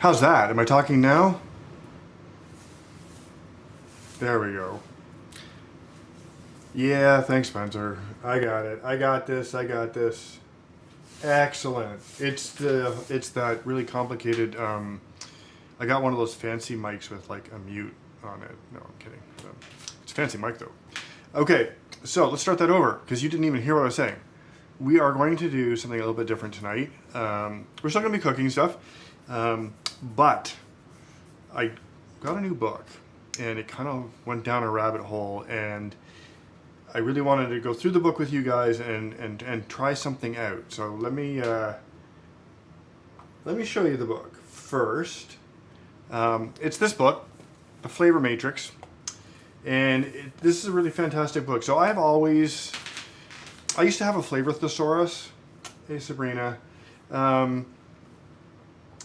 How's that? Am I talking now? There we go. Yeah, thanks, Spencer. I got it. I got this. I got this. Excellent. It's that really complicated. I got one of those fancy mics with like a mute on it. No, I'm kidding. It's a fancy mic though. Okay, so let's start that over because you didn't even hear what I was saying. We are going to do something a little bit different tonight. We're still going to be cooking stuff, but I got a new book and it kind of went down a rabbit hole, and I really wanted to go through the book with you guys and try something out. So let me show you the book first. It's this book, The Flavor Matrix, and this is a really fantastic book. So I used to have a flavor thesaurus. Hey Sabrina.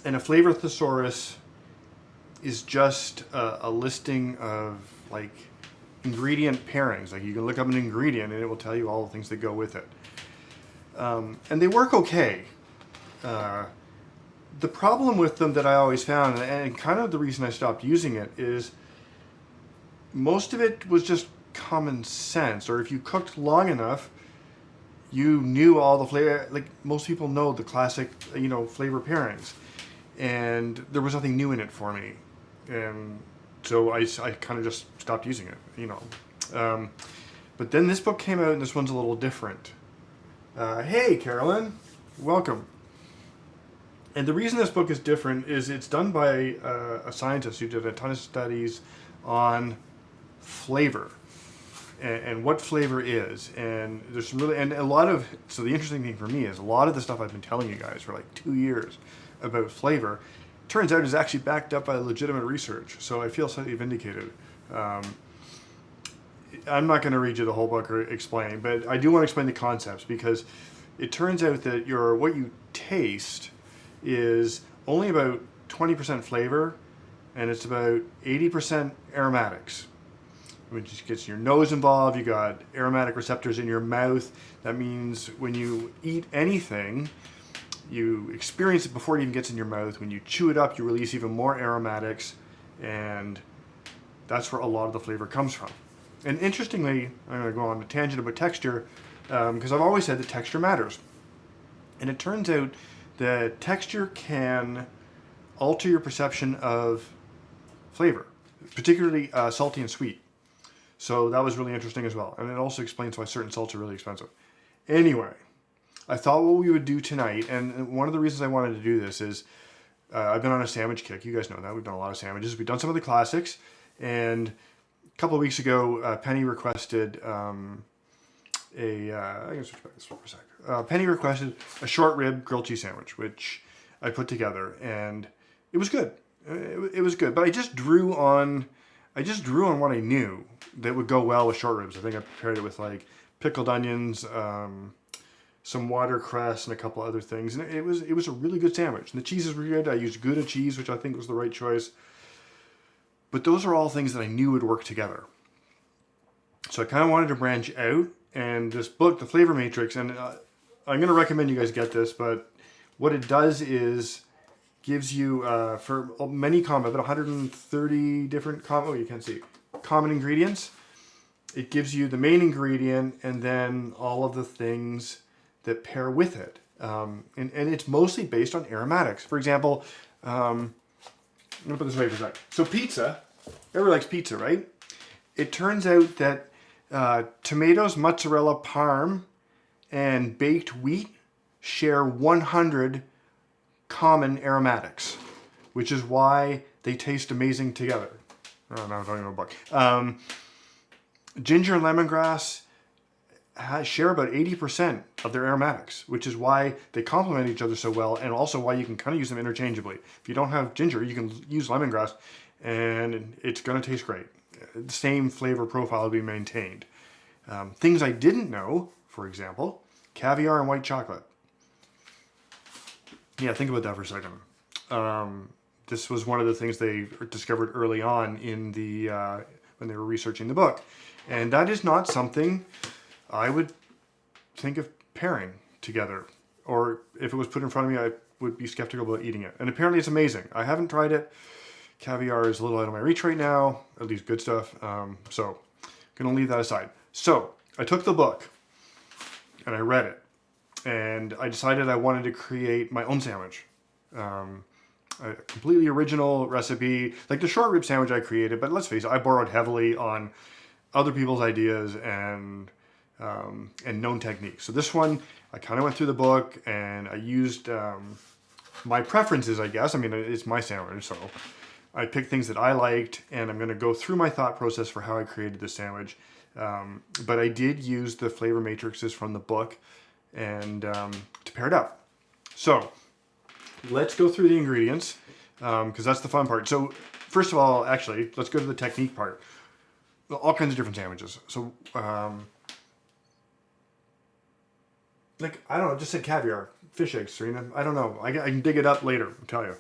And a flavor thesaurus is just a listing of like ingredient pairings. Like you can look up an ingredient and it will tell you all the things that go with it. And they work okay. The problem with them that I always found, and kind of the reason I stopped using it, is most of it was just common sense. Or if you cooked long enough, you knew all the flavor. Like most people know the classic, flavor pairings. And there was nothing new in it for me. And so I kind of just stopped using it, But then this book came out, and this one's a little different. Hey, Carolyn, welcome. And the reason this book is different is it's done by a scientist who did a ton of studies on flavor and what flavor is. And there's some really, and a lot of, so the interesting thing for me is a lot of the stuff I've been telling you guys for like 2 years about flavor turns out is actually backed up by legitimate research. So I feel slightly vindicated. I'm not going to read you the whole book or explain, but I do want to explain the concepts, because it turns out that what you taste is only about 20% flavor, and it's about 80% aromatics, which gets your nose involved. You got aromatic receptors in your mouth. That means when you eat anything, you experience it before it even gets in your mouth. When you chew it up, you release even more aromatics, and that's where a lot of the flavor comes from. And interestingly, I'm going to go on a tangent about texture, because I've always said that texture matters. And it turns out that texture can alter your perception of flavor, particularly salty and sweet. So that was really interesting as well. And it also explains why certain salts are really expensive. Anyway, I thought what we would do tonight, and one of the reasons I wanted to do this is I've been on a sandwich kick. You guys know that. We've done a lot of sandwiches. We've done some of the classics. And a couple of weeks ago, Penny requested I'm going to switch back this for a sec. Penny requested a short rib grilled cheese sandwich, which I put together, and it was good. It was good, but I just drew on what I knew that would go well with short ribs. I think I prepared it with like pickled onions, some watercress, and a couple other things, and it was a really good sandwich. And the cheeses were good. I used Gouda cheese, which I think was the right choice. But those are all things that I knew would work together. So I kind of wanted to branch out, and this book, The Flavor Matrix, and I'm going to recommend you guys get this, but what it does is gives you, for many about 130 different you can't see, common ingredients. It gives you the main ingredient and then all of the things that pair with it. And it's mostly based on aromatics. For example, I'm going to put this away for a sec. So pizza, everybody likes pizza, right? It turns out that tomatoes, mozzarella, parm, and baked wheat share 100 common aromatics, which is why they taste amazing together. Oh, no, I'm talking about a book. Ginger and lemongrass share about 80% of their aromatics, which is why they complement each other so well, and also why you can kind of use them interchangeably. If you don't have ginger, you can use lemongrass, and it's going to taste great. The same flavor profile will be maintained. Things I didn't know, for example, caviar and white chocolate. Yeah, think about that for a second. This was one of the things they discovered early on in when they were researching the book. And that is not something I would think of pairing together or if it was put in front of me, I would be skeptical about eating it. And apparently it's amazing. I haven't tried it. Caviar is a little out of my reach right now, at least good stuff. So gonna leave that aside. So I took the book and I read it, and I decided I wanted to create my own sandwich. A completely original recipe, like the short rib sandwich I created, but let's face it, I borrowed heavily on other people's ideas and known techniques. So this one, I kind of went through the book and I used my preferences, I guess. I mean, it's my sandwich, so I picked things that I liked, and I'm going to go through my thought process for how I created this sandwich. But I did use the flavor matrices from the book and to pair it up. So let's go through the ingredients because that's the fun part. So first of all, actually, let's go to the technique part. All kinds of different sandwiches. So like, I don't know, just said caviar, fish eggs, Serena. I don't know. I can dig it up later, I'll tell you.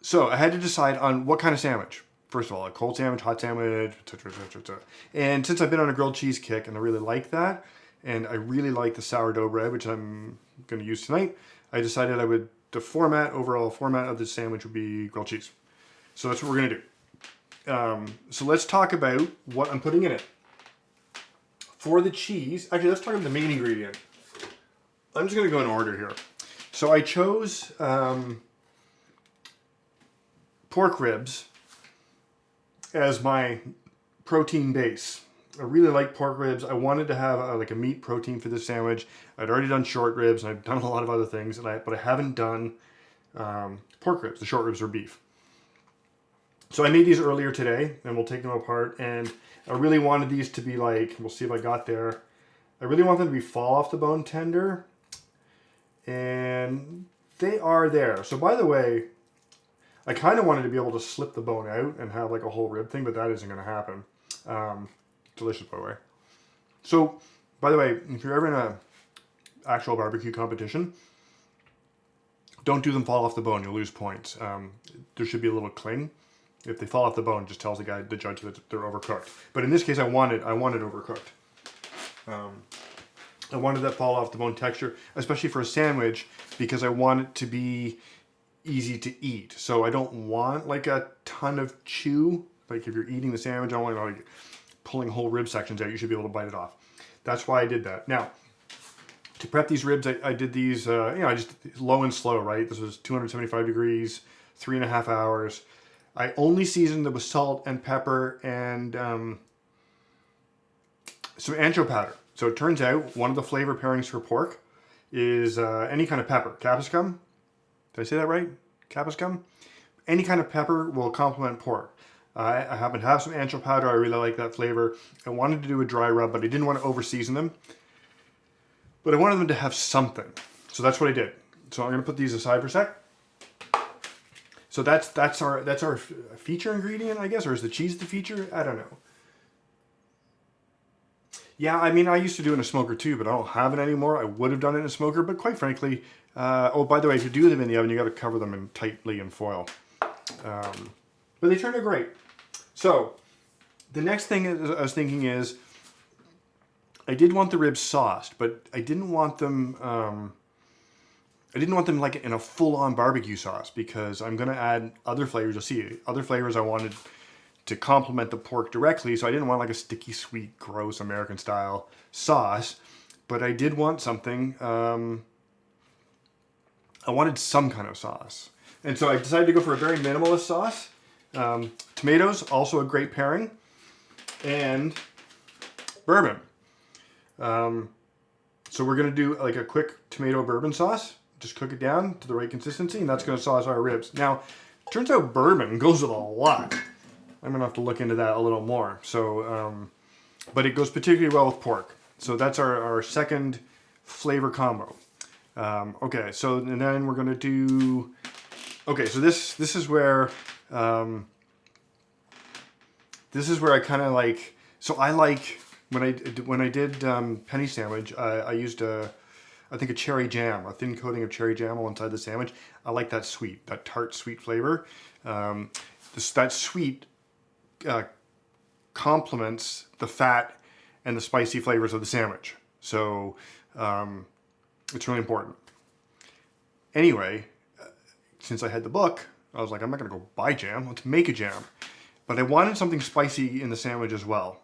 So I had to decide on what kind of sandwich. First of all, a cold sandwich, hot sandwich, etc., etc., etc. And since I've been on a grilled cheese kick and I really like that, and I really like the sourdough bread, which I'm going to use tonight, I decided the overall format of this sandwich would be grilled cheese. So that's what we're going to do. So let's talk about what I'm putting in it. For the cheese, actually, let's talk about the main ingredient. I'm just going to go in order here. So I chose pork ribs as my protein base. I really like pork ribs. I wanted to have like a meat protein for this sandwich. I'd already done short ribs, and I've done a lot of other things, but I haven't done pork ribs. The short ribs are beef. So I made these earlier today, and we'll take them apart. And I really wanted these to be like, we'll see if I got there. I really want them to be fall off the bone tender. And they are there. So by the way, I kind of wanted to be able to slip the bone out and have like a whole rib thing, but that isn't going to happen. Delicious, by the way. So, by the way, if you're ever in a actual barbecue competition, don't do them fall off the bone. You'll lose points. There should be a little cling. If they fall off the bone, it just tells the judge that they're overcooked. But in this case, I wanted overcooked. I wanted that fall off the bone texture, especially for a sandwich, because I want it to be easy to eat. So I don't want like a ton of chew. Like if you're eating the sandwich, I don't want like pulling whole rib sections out. You should be able to bite it off. That's why I did that. Now, to prep these ribs, I did these, I just low and slow, right? This was 275 degrees, 3.5 hours. I only seasoned them with salt and pepper and some ancho powder. So it turns out one of the flavor pairings for pork is any kind of pepper. Capsicum. Did I say that right? Capsicum? Any kind of pepper will complement pork. I happen to have some ancho powder. I really like that flavor. I wanted to do a dry rub, but I didn't want to over season them. But I wanted them to have something. So that's what I did. So I'm going to put these aside for a sec. So that's our feature ingredient, I guess, or is the cheese the feature? I don't know. Yeah, I mean, I used to do it in a smoker too, but I don't have it anymore. I would have done it in a smoker, but quite frankly, oh, by the way, if you do them in the oven, you got to cover them tightly in foil. But they turned out great. So the next thing I was thinking is, I did want the ribs sauced, but I didn't want them. I didn't want them like in a full-on barbecue sauce because I'm going to add other flavors. You'll see other flavors I wanted to complement the pork directly, so I didn't want like a sticky, sweet, gross American-style sauce, but I did want something. I wanted some kind of sauce, and so I decided to go for a very minimalist sauce. Tomatoes, also a great pairing, and bourbon. So we're going to do like a quick tomato bourbon sauce. Just cook it down to the right consistency, and that's going to sauce our ribs. Now, turns out bourbon goes with a lot. I'm going to have to look into that a little more. So, but it goes particularly well with pork. So that's our second flavor combo. Okay, so and then we're going to do. Okay, so this is where I kind of like. So I like when I did penny sandwich. I used I think a cherry jam, a thin coating of cherry jam inside the sandwich. I like that sweet, that tart sweet flavor. That sweet complements the fat and the spicy flavors of the sandwich. So it's really important. Anyway, since I had the book, I was like, I'm not gonna go buy jam, let's make a jam. But I wanted something spicy in the sandwich as well,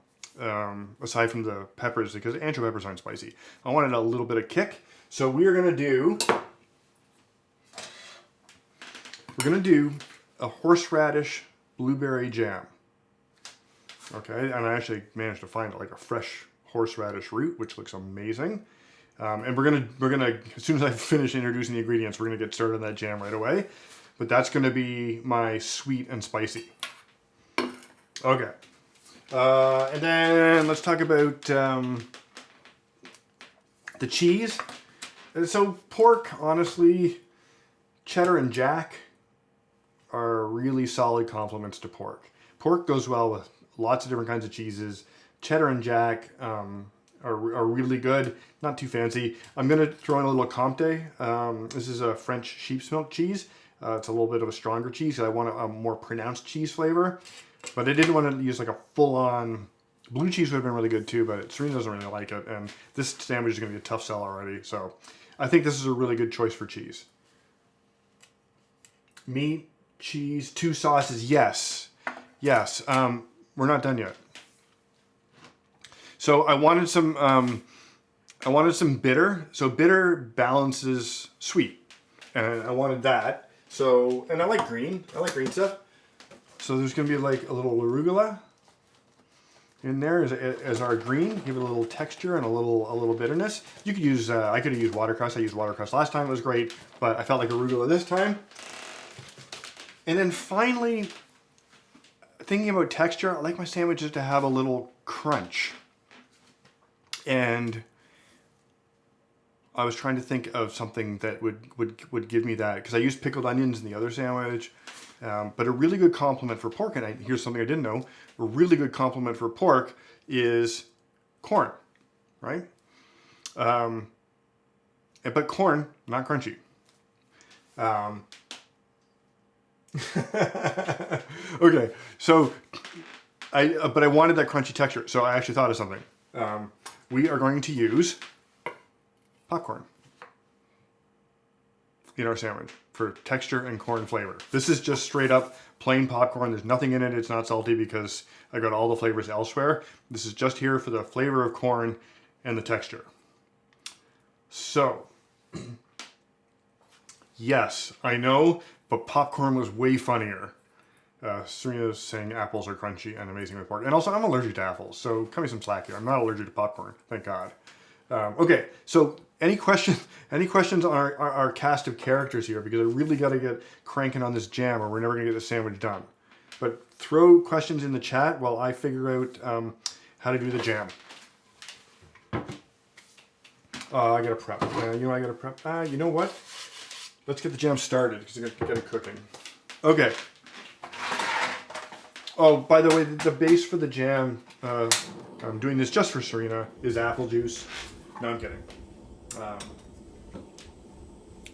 aside from the peppers, because ancho peppers aren't spicy. I wanted a little bit of kick. So we're gonna do a horseradish blueberry jam. Okay, and I actually managed to find like a fresh horseradish root, which looks amazing. And we're gonna as soon as I finish introducing the ingredients, we're gonna get started on that jam right away. But that's gonna be my sweet and spicy. Okay, and then let's talk about the cheese. So pork, honestly, cheddar and jack are really solid complements to pork. Pork goes well with lots of different kinds of cheeses. Cheddar and jack are really good, not too fancy. I'm gonna throw in a little Comté. This is a French sheep's milk cheese. It's a little bit of a stronger cheese. I want a more pronounced cheese flavor, but I didn't want to use like a full-on blue cheese. Would have been really good too, but Serena doesn't really like it, and this sandwich is gonna be a tough sell already. So I think this is a really good choice for cheese. Meat, cheese, 2 sauces. Yes. We're not done yet. So I wanted some bitter. So bitter balances sweet, and I wanted that. So, and I like green. I like green stuff. So there's gonna be like a little arugula in there as our green. Give it a little texture and a little bitterness. You could use I could have used watercress. I used watercress last time. It was great, but I felt like arugula this time. And then finally, thinking about texture, I like my sandwiches to have a little crunch. And I was trying to think of something that would give me that, because I used pickled onions in the other sandwich. But a really good complement for pork, and here's something I didn't know, a really good complement for pork is corn, right? But corn, not crunchy. Okay, so but I wanted that crunchy texture, so I actually thought of something. We are going to use popcorn in our sandwich for texture and corn flavor. This is just straight up plain popcorn. There's nothing in it. It's not salty because I got all the flavors elsewhere. This is just here for the flavor of corn and the texture. So, yes, I know, but popcorn was way funnier. Serena's saying apples are crunchy and amazing with pork. And also, I'm allergic to apples, so cut me some slack here. I'm not allergic to popcorn, thank God. Okay, so any questions on our cast of characters here? Because I really got to get cranking on this jam or we're never going to get the sandwich done. But throw questions in the chat while I figure out how to do the jam. I got to prep. You know I got to prep. You know what? Let's get the jam started because I got to get it cooking. Okay. Oh, by the way, the base for the jam, I'm doing this just for Serena, is apple juice. No, I'm kidding.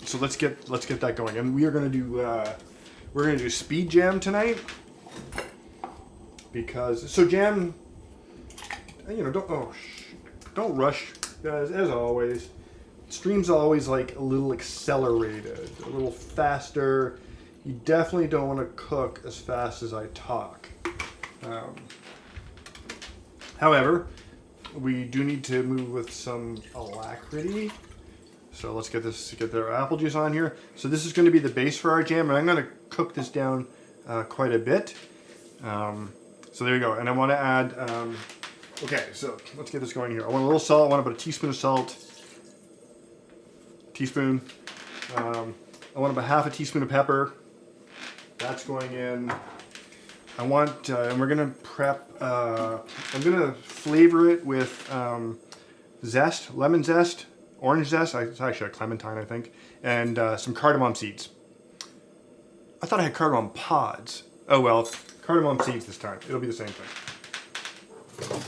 So let's get that going, and we are going to do speed jam tonight because jam. You know, don't rush, guys. As always, stream's always like a little accelerated, a little faster. You definitely don't want to cook as fast as I talk. However, we do need to move with some alacrity. So let's get their apple juice on here. So this is going to be the base for our jam, and I'm going to cook this down quite a bit. So there you go. And I want to add, okay, so let's get this going here. I want a little salt. I want about a teaspoon of salt. Teaspoon. I want about half a teaspoon of pepper. That's going in. I want, and we're gonna prep, I'm gonna flavor it with zest, lemon zest, orange zest, it's actually a clementine I think, and some cardamom seeds. I thought I had cardamom pods. Oh well, cardamom seeds this time. It'll be the same thing.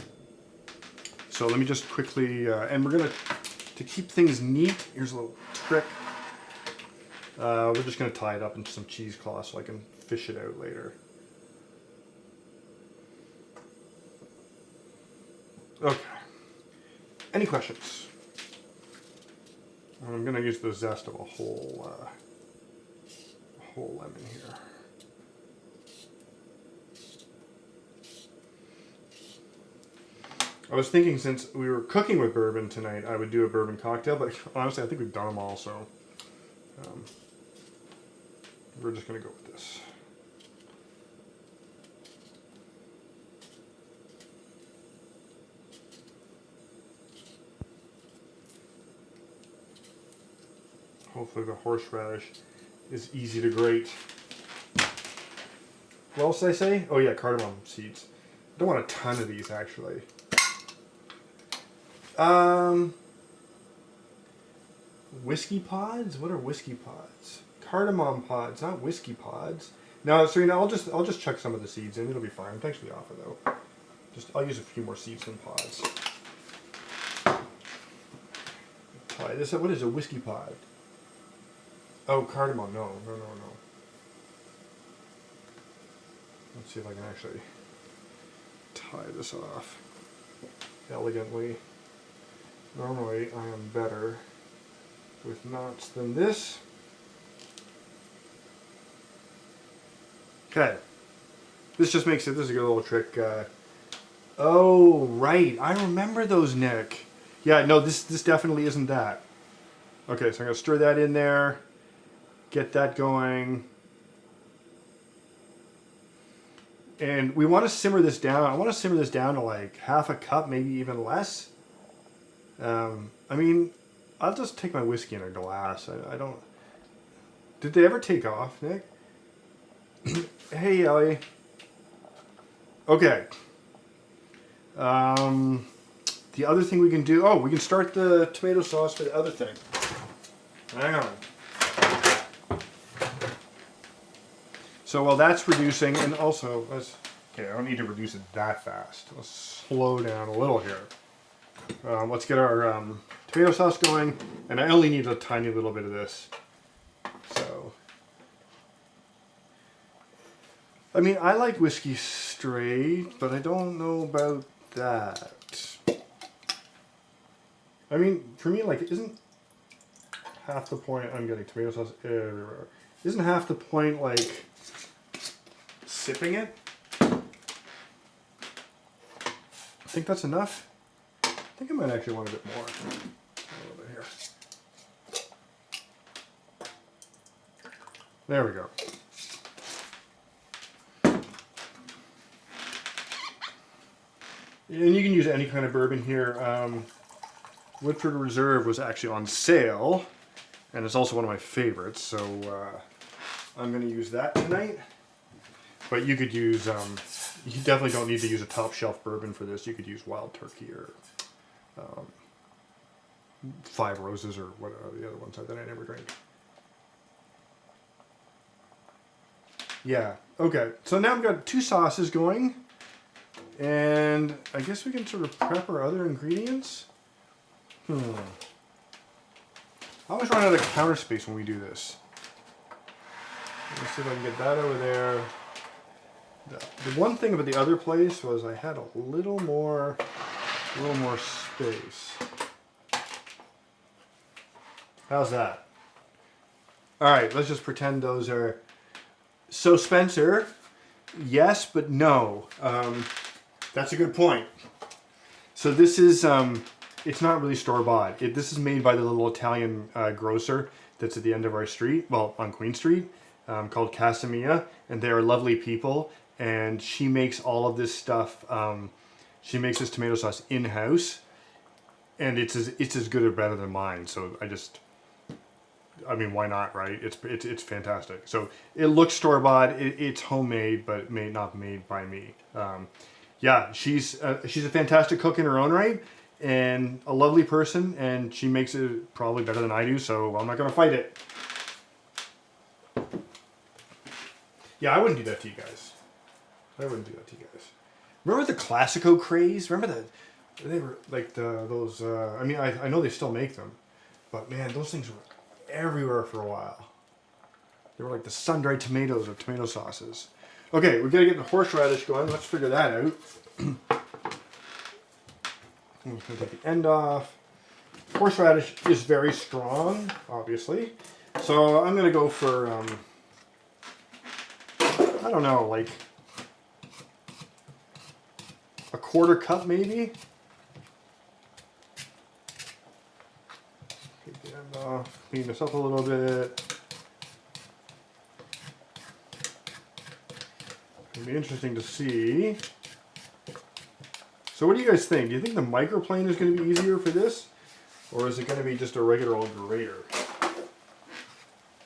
So let me just quickly, and we're gonna, to keep things neat, here's a little trick. We're just gonna tie it up into some cheesecloth so I can fish it out later. Okay, Any questions? I'm going to use the zest of a whole lemon here. I was thinking since we were cooking with bourbon tonight, I would do a bourbon cocktail, but honestly, I think we've done them all, so we're just going to go with this. Hopefully the horseradish is easy to grate. What else did I say? Oh yeah, cardamom seeds. I don't want a ton of these actually. Whiskey pods? What are whiskey pods? Cardamom pods, not whiskey pods. No, Serena, I'll just chuck some of the seeds in. It'll be fine. Thanks for the offer though. I'll use a few more seeds than pods. Try this. What is a whiskey pod? Oh, cardamom. No. Let's see if I can actually tie this off elegantly. Normally, I am better with knots than this. Okay. This just makes it, this is a good little trick. Oh, right. I remember those, Nick. Yeah, no, this definitely isn't that. Okay, so I'm going to stir that in there. Get that going. And we want to simmer this down. I want to simmer this down to like half a cup, maybe even less. I mean, I'll just take my whiskey in a glass. I don't... Did they ever take off, Nick? Hey, Ellie. Okay. The other thing we can do... Oh, we can start the tomato sauce for the other thing. Hang on. So while that's reducing, and also, okay, I don't need to reduce it that fast. Let's slow down a little here. Let's get our tomato sauce going, and I only need a tiny little bit of this. So, I mean, I like whiskey straight, but I don't know about that. I mean, for me, like, isn't half the point I'm getting tomato sauce everywhere? Isn't half the point, like, sipping it? I think that's enough. I think I might actually want a bit more. A little bit here. There we go. And you can use any kind of bourbon here. Woodford Reserve was actually on sale, and it's also one of my favorites, so I'm going to use that tonight. But you could use, you definitely don't need to use a top shelf bourbon for this. You could use Wild Turkey or Five Roses or what are the other ones that I never drink. Yeah, okay. So now we've got two sauces going. And I guess we can sort of prep our other ingredients. I always run out of counter space when we do this. Let's see if I can get that over there. The one thing about the other place was I had a little more space. How's that? All right, let's just pretend those are... So Spencer, yes, but no. That's a good point. So this is, it's not really store-bought. This is made by the little Italian grocer that's at the end of our street, well, on Queen Street, called Casamia, and they are lovely people. And she makes all of this stuff. She makes this tomato sauce in-house, and it's as good or better than mine. So I mean, why not, right? It's fantastic. So it looks store-bought. It's homemade, but not made by me. Yeah, she's a fantastic cook in her own right, and a lovely person, and she makes it probably better than I do. So I'm not gonna fight it. Yeah, I wouldn't do that to you guys. I wouldn't do that to you guys. Remember the Classico craze? Remember they were like those. I mean, I know they still make them, but man, those things were everywhere for a while. They were like the sun-dried tomatoes of tomato sauces. Okay, we gotta get the horseradish going. Let's figure that out. I'm just going to take the end off. Horseradish is very strong, obviously. So I'm going to go for, I don't know, like a 1/4 cup maybe. Take the end off, clean this up a little bit. It'll be interesting to see. So what do you guys think? Do you think the microplane is going to be easier for this? Or is it going to be just a regular old grater?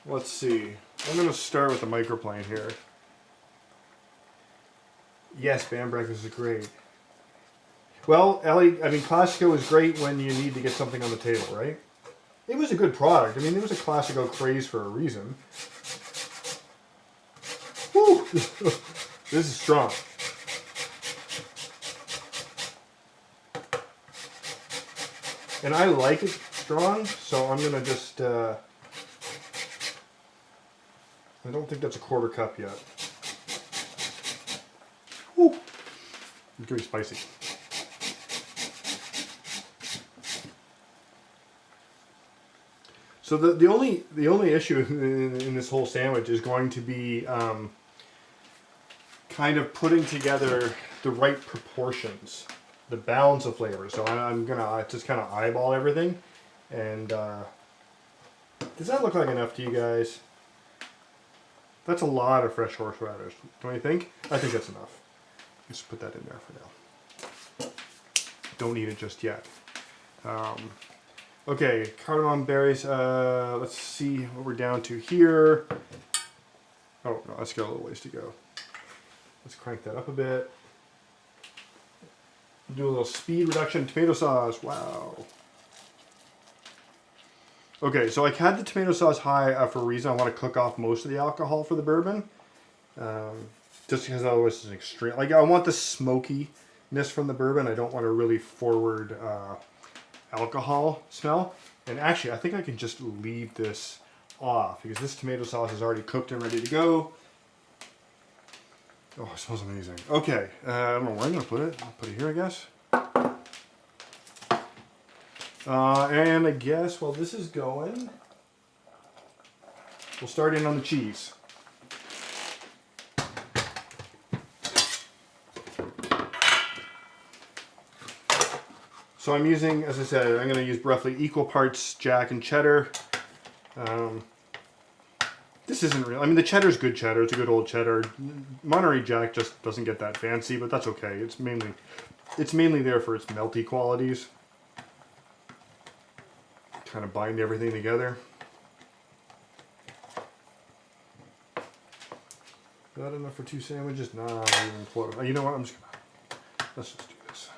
Let's see. I'm going to start with the microplane here. Yes, Bam Breakfast is great. Well, Ellie, I mean, Classico is great when you need to get something on the table, right? It was a good product. I mean, it was a Classico craze for a reason. Whew! This is strong. And I like it strong, so I'm going to just... I don't think that's a 1/4 cup yet. Whew! It's going to be spicy. So the only issue in this whole sandwich is going to be kind of putting together the right proportions, the balance of flavors. So I'm gonna just kind of eyeball everything. And does that look like enough to you guys? That's a lot of fresh horseradish, don't you think? I think that's enough. Just put that in there for now. Don't eat it just yet. Okay, cardamom berries. Let's see what we're down to here. Oh, no, let's got a little ways to go. Let's crank that up a bit. Do a little speed reduction. Tomato sauce. Wow. Okay, so I had the tomato sauce high for a reason. I want to cook off most of the alcohol for the bourbon. Just because otherwise it's an extreme. Like, I want the smokiness from the bourbon. I don't want a really forward alcohol smell. And actually, I think I can just leave this off because this tomato sauce is already cooked and ready to go. Oh, it smells amazing. Okay, I don't know where I'm going to put it. I'll put it here, I guess. And I guess while this is going, we'll start in on the cheese. So I'm using, as I said, I'm going to use roughly equal parts Jack and cheddar. This isn't real. I mean, the cheddar's good cheddar. It's a good old cheddar. Monterey Jack just doesn't get that fancy, but that's okay. It's mainly there for its melty qualities. Kind of bind everything together. Is that enough for 2 sandwiches? Nah, not even close. You know what? Let's just do this.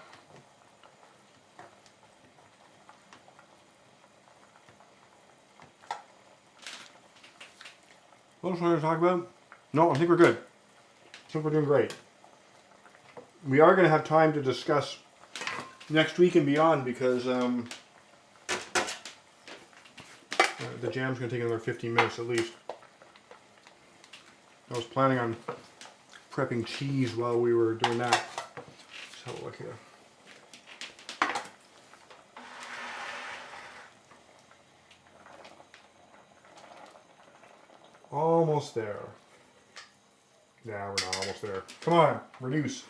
What else am I going to talk about? No, I think we're good. I think we're doing great. We are going to have time to discuss next week and beyond because the jam's going to take another 15 minutes at least. I was planning on prepping cheese while we were doing that. Let's have a look here. Almost there. Yeah, we're not almost there. Come on, reduce.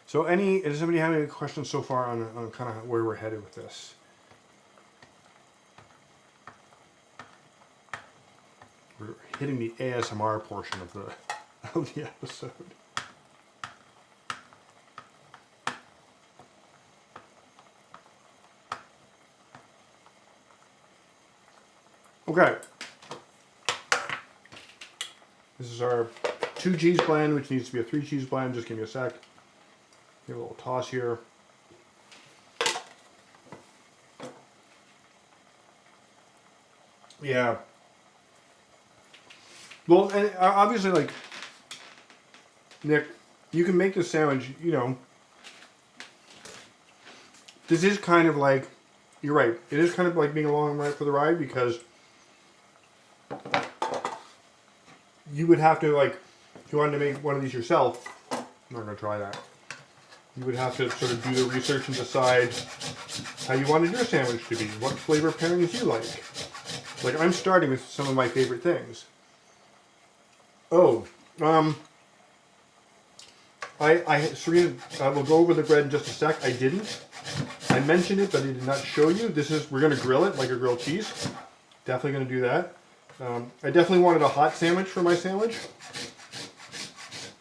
So does anybody have any questions so far on kind of where we're headed with this? We're hitting the ASMR portion of the episode. Okay. This is our 2 cheese blend, which needs to be a 3 cheese blend. Just give me a sec. Give it a little toss here. Yeah. Well, and obviously, like, Nick, you can make this sandwich, you know. This is kind of like, you're right, it is kind of like being along for the ride because you would have to, like, if you wanted to make one of these yourself, I'm not going to try that. You would have to sort of do the research and decide how you wanted your sandwich to be, what flavor pairings you like. Like, I'm starting with some of my favorite things. Oh, Serena, we'll go over the bread in just a sec. I didn't. I mentioned it, but I did not show you. We're going to grill it like a grilled cheese. Definitely going to do that. I definitely wanted a hot sandwich for my sandwich.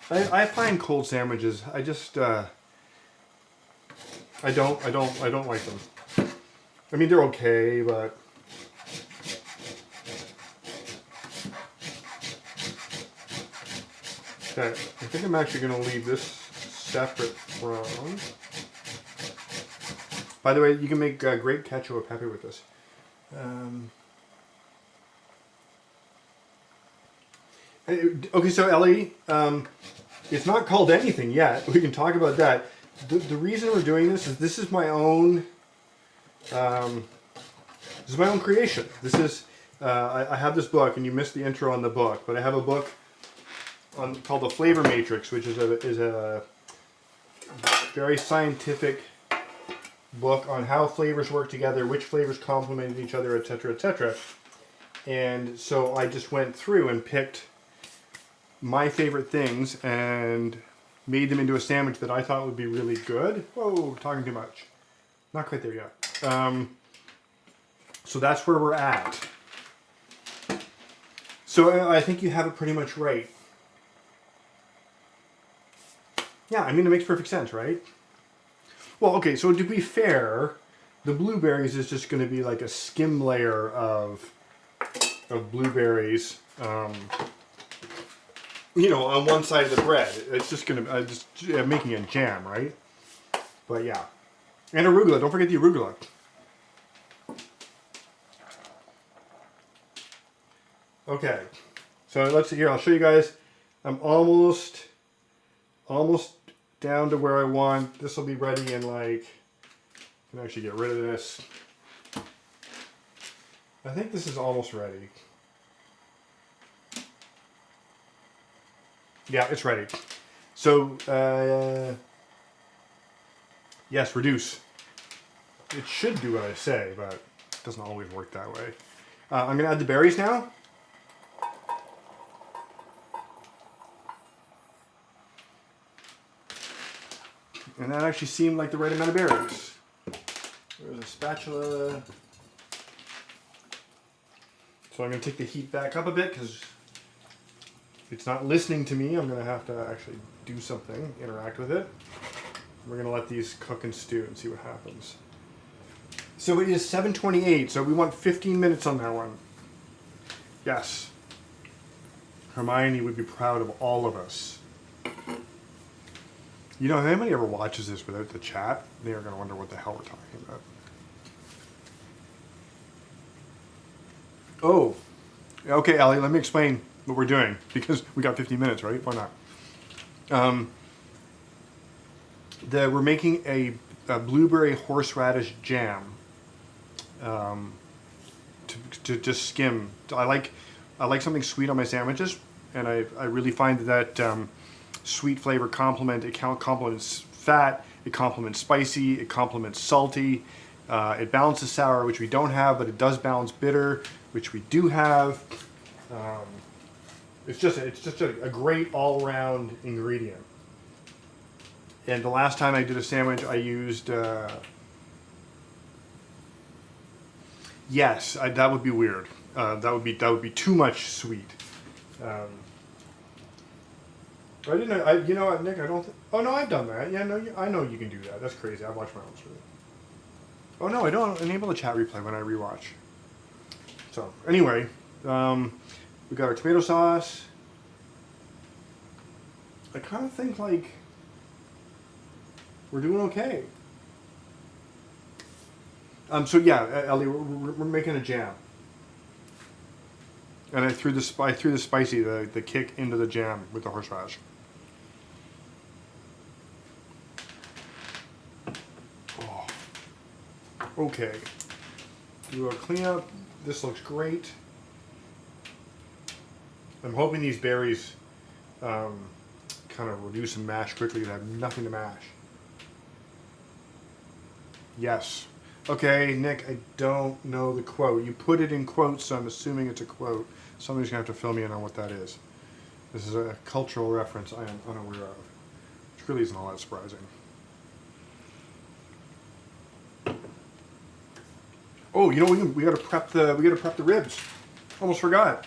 I find cold sandwiches, I just, I don't like them. I mean, they're okay, but okay, I think I'm actually going to leave this separate from. By the way, you can make great cacio e pepe with this. Okay, so Ellie, it's not called anything yet. We can talk about that. The reason we're doing this is my own. This is my own creation. This is I have this book, and you missed the intro on the book, but I have a book called The Flavor Matrix, which is a very scientific book on how flavors work together, which flavors complement each other, etc., etc. And so I just went through and picked my favorite things and made them into a sandwich that I thought would be really good. Whoa, talking too much. Not quite there yet. So that's where we're at. So I think you have it pretty much right. Yeah, I mean, it makes perfect sense, right? Well, okay, so to be fair, the blueberries is just going to be like a skim layer of blueberries, you know, on one side of the bread. It's just going to, making a jam, right? But yeah. And arugula, don't forget the arugula. Okay, so let's see here, I'll show you guys. I'm almost down to where I want. This will be ready in like, I can actually get rid of this. I think this is almost ready. Yeah, it's ready. So, yes, reduce. It should do what I say, but it doesn't always work that way. I'm going to add the berries now. And that actually seemed like the right amount of berries. There's a spatula. So I'm going to take the heat back up a bit because it's not listening to me. I'm going to have to actually do something, interact with it. We're going to let these cook and stew and see what happens. So it is 7:28, so we want 15 minutes on that one. Yes. Hermione would be proud of all of us. You know, if anybody ever watches this without the chat, they are going to wonder what the hell we're talking about. Oh, okay, Ellie, let me explain what we're doing, because we got 15 minutes, right? Why not? We're making a blueberry horseradish jam to just skim. I like something sweet on my sandwiches, and I really find that sweet flavor it complements fat, it complements spicy, it complements salty, it balances sour, which we don't have, but it does balance bitter, which we do have. It's just a great all-around ingredient. And the last time I did a sandwich, I used yes, that would be weird. That would be too much sweet. I didn't know. You know what, Nick? I don't. Oh no, I've done that. Yeah, no, I know you can do that. That's crazy. I've watched my own stream. Oh no, I don't enable the chat replay when I rewatch. So anyway, we got our tomato sauce. I kind of think like we're doing okay. So yeah, Ellie, we're making a jam. And I threw the spicy, the kick into the jam with the horseradish. Oh. Okay. Do a cleanup. This looks great. I'm hoping these berries kind of reduce and mash quickly and have nothing to mash. Yes. Okay, Nick, I don't know the quote. You put it in quotes, so I'm assuming it's a quote. Somebody's going to have to fill me in on what that is. This is a cultural reference I am unaware of. Which really isn't all that surprising. Oh, you know, we got to prep the ribs. Almost forgot.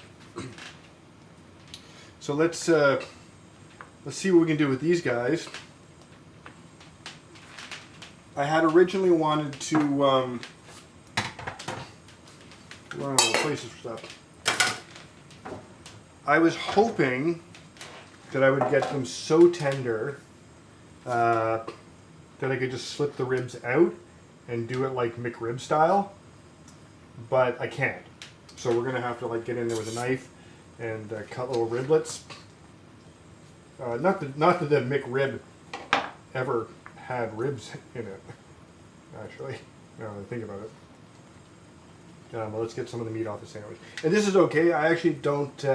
So let's see what we can do with these guys. I had originally wanted to run out of places for stuff. I was hoping that I would get them so tender that I could just slip the ribs out and do it like McRib style, but I can't. So we're gonna have to like get in there with a knife and cut little riblets. Not that the McRib ever had ribs in it, actually, now that I think about it. But let's get some of the meat off the sandwich. And this is okay. I actually don't.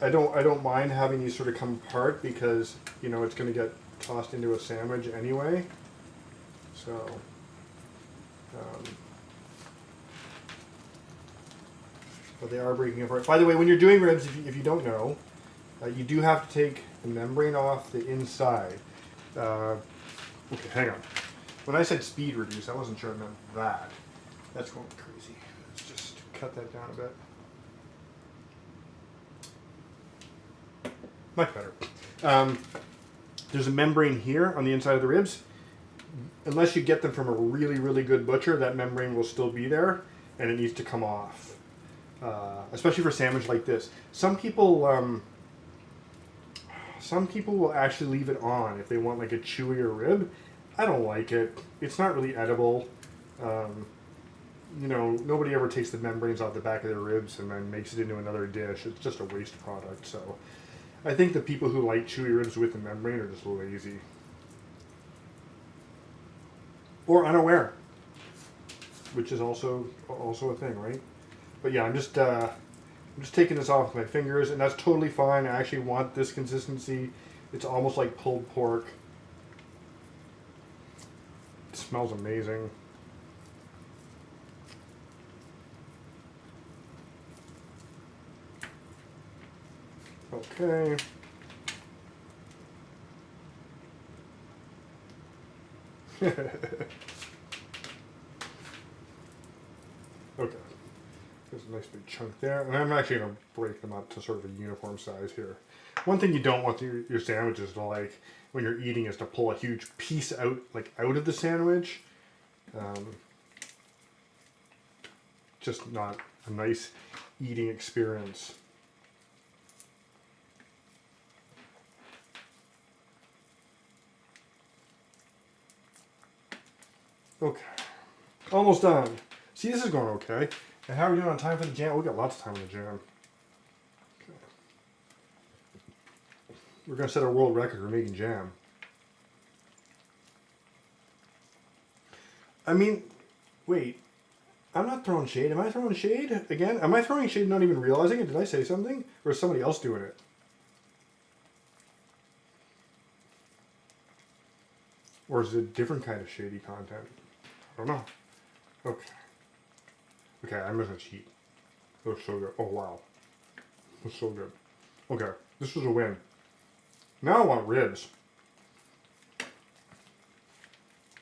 I don't mind having these sort of come apart because you know it's going to get tossed into a sandwich anyway. So. But they are breaking apart. By the way, when you're doing ribs, if you don't know, you do have to take the membrane off the inside. Okay, hang on. When I said speed reduce, I wasn't sure I meant that. That's going crazy. Let's just cut that down a bit. Much better. There's a membrane here on the inside of the ribs. Unless you get them from a really, really good butcher, that membrane will still be there, and it needs to come off. Especially for a sandwich like this. Some people will actually leave it on if they want like a chewier rib. I don't like it. It's not really edible. You know, nobody ever takes the membranes off the back of their ribs and then makes it into another dish. It's just a waste product. So I think the people who like chewy ribs with the membrane are just lazy. Or unaware. Which is also a thing, right? But yeah, I'm just taking this off with my fingers, and that's totally fine. I actually want this consistency. It's almost like pulled pork. It smells amazing. Okay. Okay. There's a nice big chunk there. And I'm actually going to break them up to sort of a uniform size here. One thing you don't want your sandwiches to like when you're eating is to pull a huge piece out of the sandwich. Just not a nice eating experience. Okay. Almost done. See, this is going okay. And how are we doing on time for the jam? We've got lots of time on the jam. Okay. We're going to set a world record for making jam. I mean, wait. I'm not throwing shade. Am I throwing shade again? Am I throwing shade not even realizing it? Did I say something? Or is somebody else doing it? Or is it a different kind of shady content? I don't know. Okay. Okay, I'm gonna cheat. That was so good. Oh wow. That was so good. Okay, this was a win. Now I want ribs.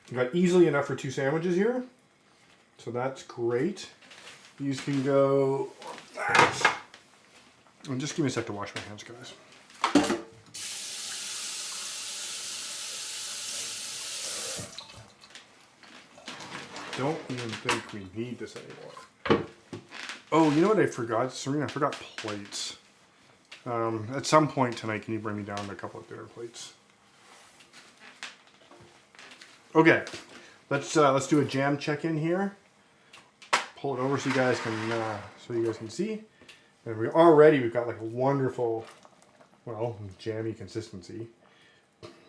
You got easily enough for 2 sandwiches here. So that's great. These can go like that. And just give me a sec to wash my hands, guys. Don't even think we need this anymore. Oh, you know what I forgot? Serena, I forgot plates. At some point tonight, can you bring me down to a couple of dinner plates? Okay, let's do a jam check-in here. Pull it over so you guys can see. And we've got like a wonderful, well, jammy consistency.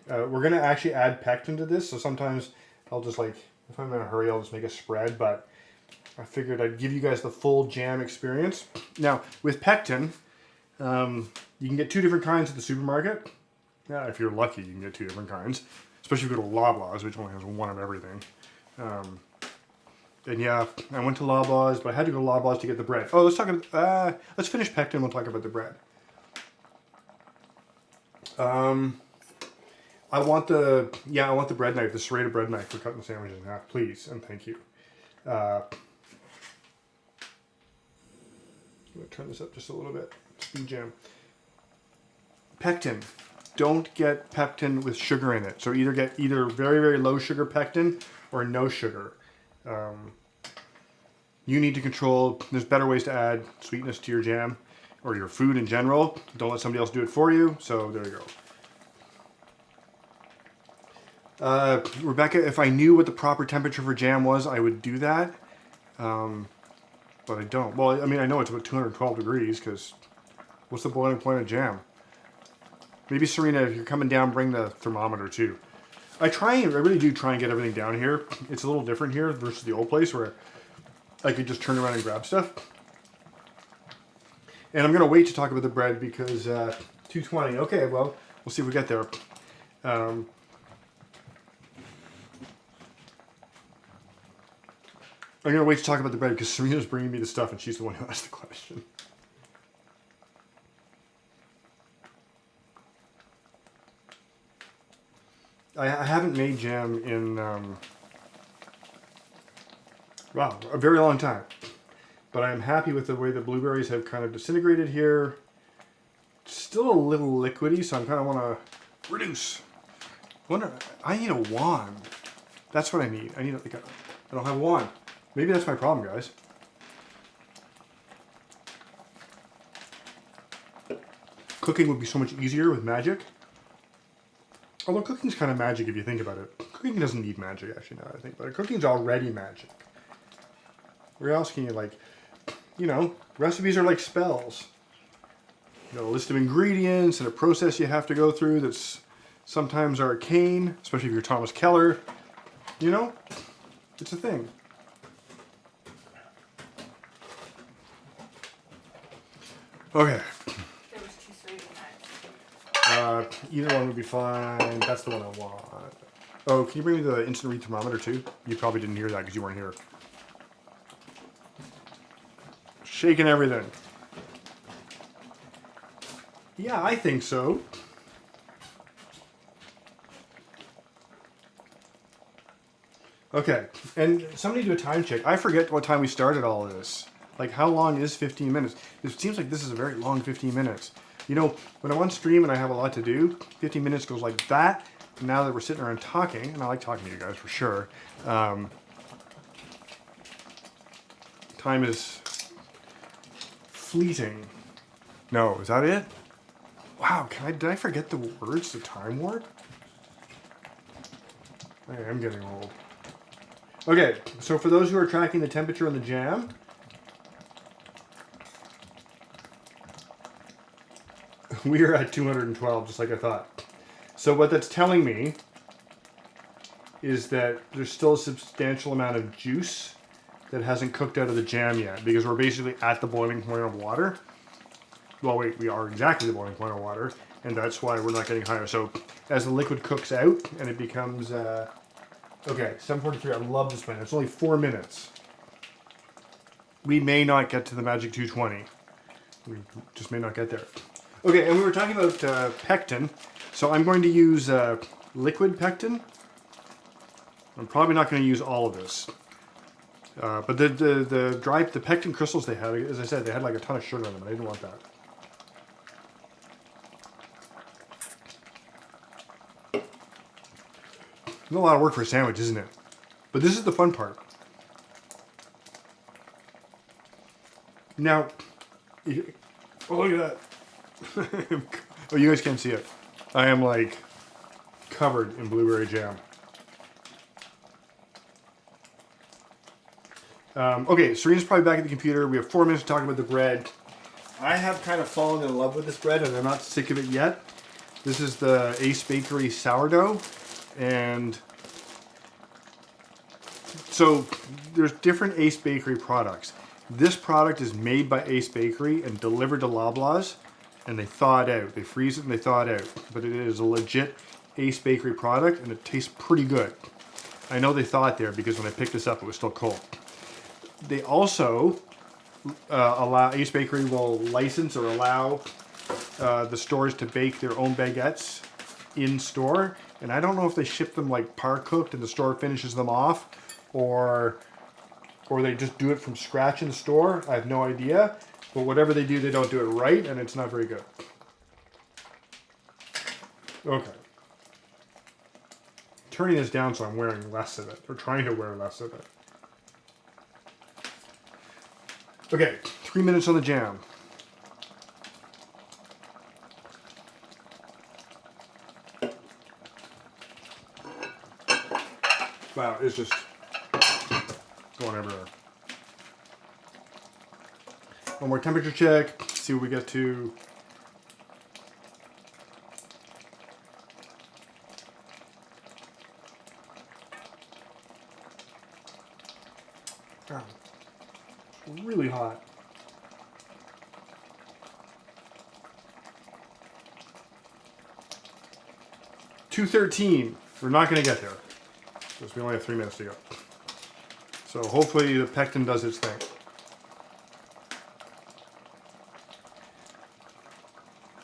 We're gonna actually add pectin to this, so sometimes I'll just like, if I'm in a hurry, I'll just make a spread, but I figured I'd give you guys the full jam experience. Now, with pectin, You can get 2 different kinds at the supermarket. Yeah, if you're lucky, you can get 2 different kinds. Especially if you go to Loblaws, which only has one of everything. And yeah, I went to Loblaws, but I had to go to Loblaws to get the bread. Oh, let's finish Pectin, we'll talk about the bread. I want the bread knife, the serrated bread knife for cutting the sandwiches in half, please, and thank you. I'm going to turn this up just a little bit. Speed jam. Pectin. Don't get pectin with sugar in it. So either get very, very low sugar pectin or no sugar. You need to control, there's better ways to add sweetness to your jam or your food in general. Don't let somebody else do it for you. So there you go. Rebecca, if I knew what the proper temperature for jam was, I would do that. But I don't. Well, I mean, I know it's about 212 degrees because what's the boiling point of jam? Maybe, Serena, if you're coming down, bring the thermometer too. I really do try and get everything down here. It's a little different here versus the old place where I could just turn around and grab stuff. And I'm going to wait to talk about the bread because 220. Okay, well, we'll see if we get there. I'm going to wait to talk about the bread because Serena's bringing me the stuff and she's the one who asked the question. I haven't made jam in, wow, a very long time. But I'm happy with the way the blueberries have kind of disintegrated here. Still a little liquidy, so I kind of want to reduce. I need a wand. That's what I need. I don't have a wand. Maybe that's my problem, guys. Cooking would be so much easier with magic. Although cooking's kind of magic if you think about it. Cooking doesn't need magic, actually, now that I think about it. Cooking's already magic. Where else can you, like, you know, recipes are like spells. You know, a list of ingredients and a process you have to go through that's sometimes arcane, especially if you're Thomas Keller. You know, it's a thing. Okay. Either one would be fine. That's the one I want. Oh, can you bring me the instant read thermometer too? You probably didn't hear that because you weren't here. Shaking everything. Yeah, I think so. Okay, and somebody do a time check. I forget what time we started all of this. Like, how long is 15 minutes? It seems like this is a very long 15 minutes. You know, when I'm on stream and I have a lot to do, 15 minutes goes like that. Now that we're sitting around talking, and I like talking to you guys for sure, time is fleeting. No, is that it? Wow, did I forget the words to Time Warp? I am getting old. Okay, so for those who are tracking the temperature in the jam, we are at 212, just like I thought. So what that's telling me is that there's still a substantial amount of juice that hasn't cooked out of the jam yet, because we're basically at the boiling point of water. Well, wait, we are exactly the boiling point of water, and that's why we're not getting higher. So as the liquid cooks out and it becomes, okay, 7:43, I love this plan. It's only 4 minutes. We may not get to the magic 220. We just may not get there. Okay, and we were talking about pectin, so I'm going to use liquid pectin. I'm probably not going to use all of this. But the pectin crystals they had, as I said, they had like a ton of sugar in them, and I didn't want that. It's a lot of work for a sandwich, isn't it? But this is the fun part. Now, oh, look at that. Oh, you guys can't see it. I am like covered in blueberry jam. Okay, Serena's probably back at the computer. We have 4 minutes to talk about the bread. I have kind of fallen in love with this bread and I'm not sick of it yet. This is the Ace Bakery sourdough. And so there's different Ace Bakery products. This product is made by Ace Bakery and delivered to Loblaws. and they thaw it out. They freeze it and they thaw it out. But it is a legit Ace Bakery product, and it tastes pretty good. I know they thaw it there because when I picked this up, it was still cold. They also Ace Bakery will license or allow the stores to bake their own baguettes in store. And I don't know if they ship them like par cooked and the store finishes them off, or they just do it from scratch in the store. I have no idea. But whatever they do, they don't do it right, and it's not very good. Okay. Turning this down so I'm wearing less of it, or trying to wear less of it. Okay, 3 minutes on the jam. Wow, it's just going everywhere. One more temperature check, see what we get to. Oh, it's really hot. $213. We're not going to get there because we only have 3 minutes to go. So hopefully the pectin does its thing.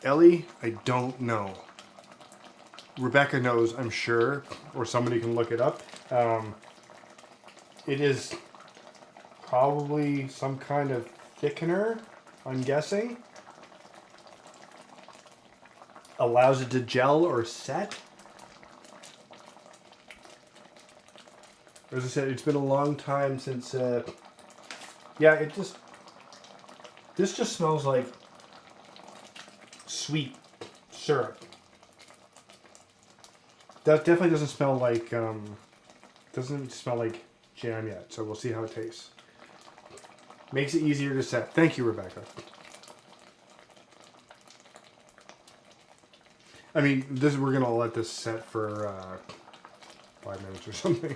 Ellie, I don't know. Rebecca knows, I'm sure, or somebody can look it up. It is probably some kind of thickener, I'm guessing. Allows it to gel or set. As I said, it's been a long time since, yeah, this just smells like sweet syrup. That definitely doesn't smell like, doesn't smell like jam yet, so we'll see how it tastes. Makes it easier to set. Thank you, Rebecca. I mean, we're gonna let this set for 5 minutes or something.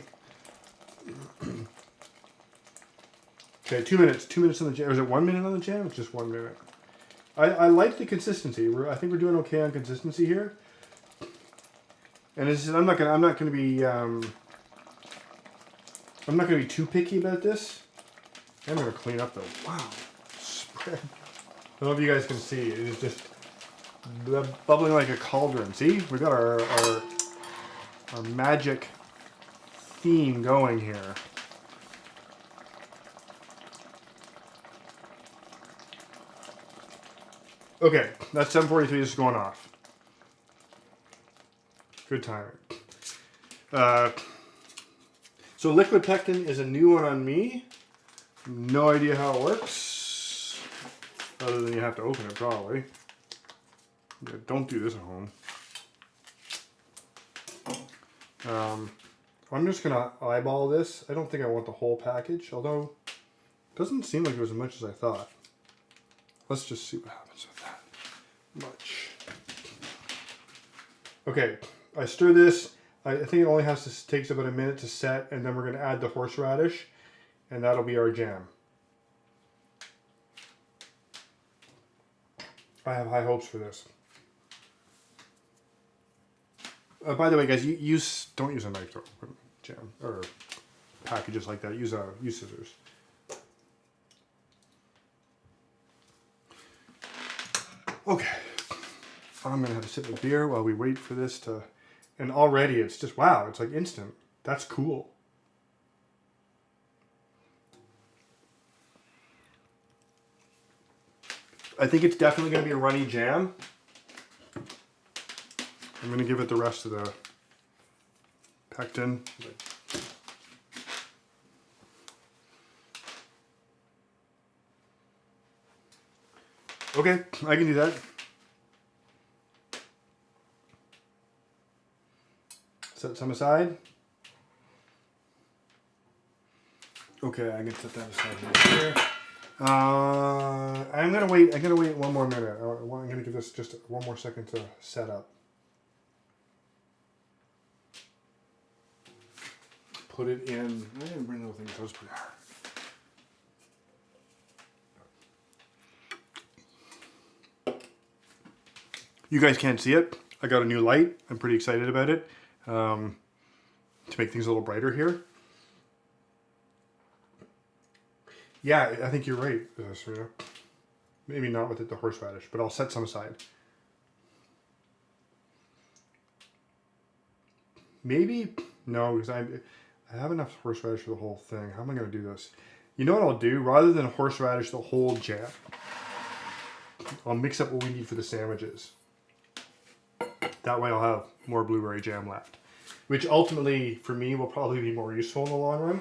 Okay, 2 minutes. 2 minutes on the jam. Or is it 1 minute on the jam? It's just 1 minute. I like the consistency. I think we're doing okay on consistency here. And as I said, I'm not gonna be too picky about this. I'm gonna clean up though. Wow, spread. I don't know if you guys can see. It is just bubbling like a cauldron. See, we got our magic theme going here. Okay, that's 7:43. This is going off. Good timing. So liquid pectin is a new one on me. No idea how it works, other than you have to open it probably. Yeah, don't do this at home. I'm just gonna eyeball this. I don't think I want the whole package, although it doesn't seem like it was as much as I thought. Let's just see what happens with that much. Okay, I stir this. I think it only takes about a minute to set, and then we're going to add the horseradish, and that'll be our jam. I have high hopes for this. By the way, guys, don't use a knife to open jam or packages like that. Use scissors. Okay, I'm gonna have a sip of beer while we wait for this to. And already it's just, wow, it's like instant. That's cool. I think it's definitely going to be a runny jam. I'm going to give it the rest of the pectin. Okay, I can do that. Set some aside. Okay, I can set that aside right here. I'm gonna wait. I'm gonna wait 1 more minute. I'm gonna give this just 1 more second to set up. Put it in. I didn't bring the little thing. That was pretty hard. You guys can't see it. I got a new light. I'm pretty excited about it to make things a little brighter here. Yeah, I think you're right, Serena. Maybe not with the horseradish, but I'll set some aside. Maybe, no, because I have enough horseradish for the whole thing. How am I going to do this? You know what I'll do? Rather than horseradish the whole jam, I'll mix up what we need for the sandwiches. That way I'll have more blueberry jam left, which ultimately, for me, will probably be more useful in the long run.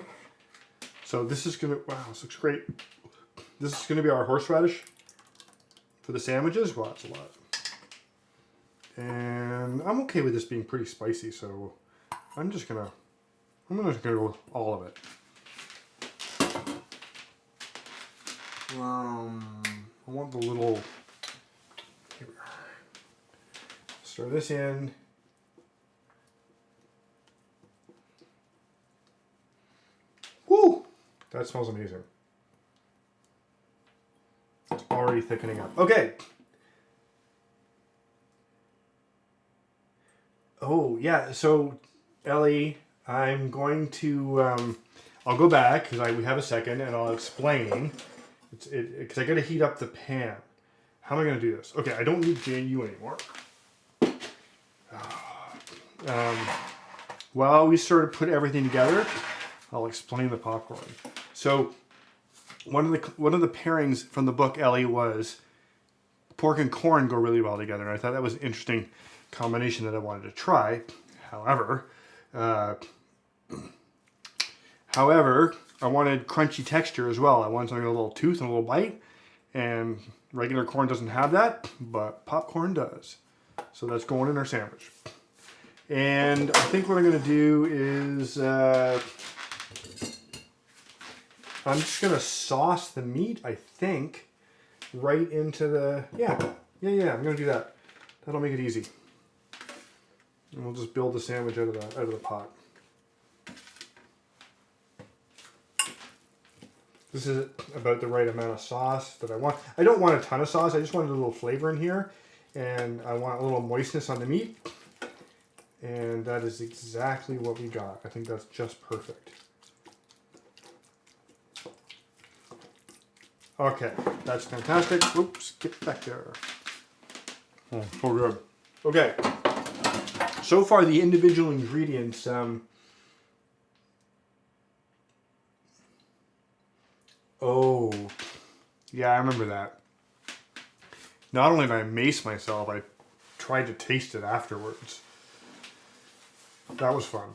So this is going to, wow, this looks great. This is going to be our horseradish for the sandwiches. Wow, that's a lot. And I'm okay with this being pretty spicy, so I'm just going to go with all of it. I want the little, here we are. Stir this in. Woo! That smells amazing. It's already thickening up. Okay. Oh, yeah. So, Ellie, I'm going to, I'll go back because we have a second and I'll explain. Because I got to heat up the pan. How am I going to do this? Okay, I don't need JU anymore. While we sort of put everything together, I'll explain the popcorn. So, one of the pairings from the book, Ellie, was pork and corn go really well together. And I thought that was an interesting combination that I wanted to try. However, I wanted crunchy texture as well. I wanted something with a little tooth and a little bite. And regular corn doesn't have that, but popcorn does. So that's going in our sandwich. And I think what I'm going to do is I'm just going to sauce the meat, I think, right into the, yeah, I'm going to do that. That'll make it easy. And we'll just build the sandwich out of the pot. This is about the right amount of sauce that I want. I don't want a ton of sauce. I just want a little flavor in here. And I want a little moistness on the meat. And that is exactly what we got. I think that's just perfect. Okay, that's fantastic. Oops, get back there. Oh, so good. Okay. So far, the individual ingredients. Oh, yeah, I remember that. Not only did I mace myself, I tried to taste it afterwards. That was fun.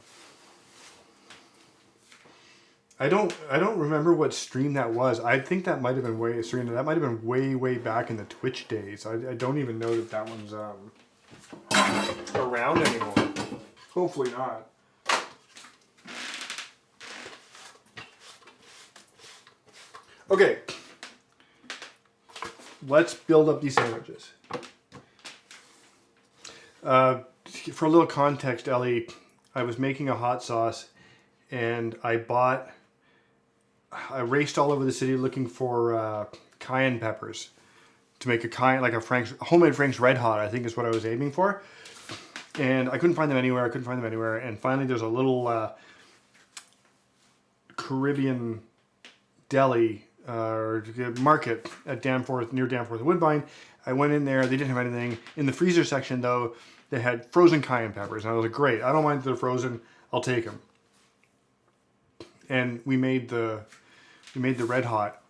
I don't remember what stream that was. I think that might have been way back in the Twitch days. I don't even know that that one's around anymore. Hopefully not. Okay, let's build up these sandwiches. For a little context, Ellie, I was making a hot sauce and I raced all over the city looking for cayenne peppers to make a homemade Frank's Red Hot, I think is what I was aiming for. And I couldn't find them anywhere. And finally there's a little Caribbean deli or market at near Danforth and Woodbine. I went in there. They didn't have anything. In the freezer section, though, they had frozen cayenne peppers. And I was like, great. I don't mind if they're frozen. I'll take them. And we made the Red Hot.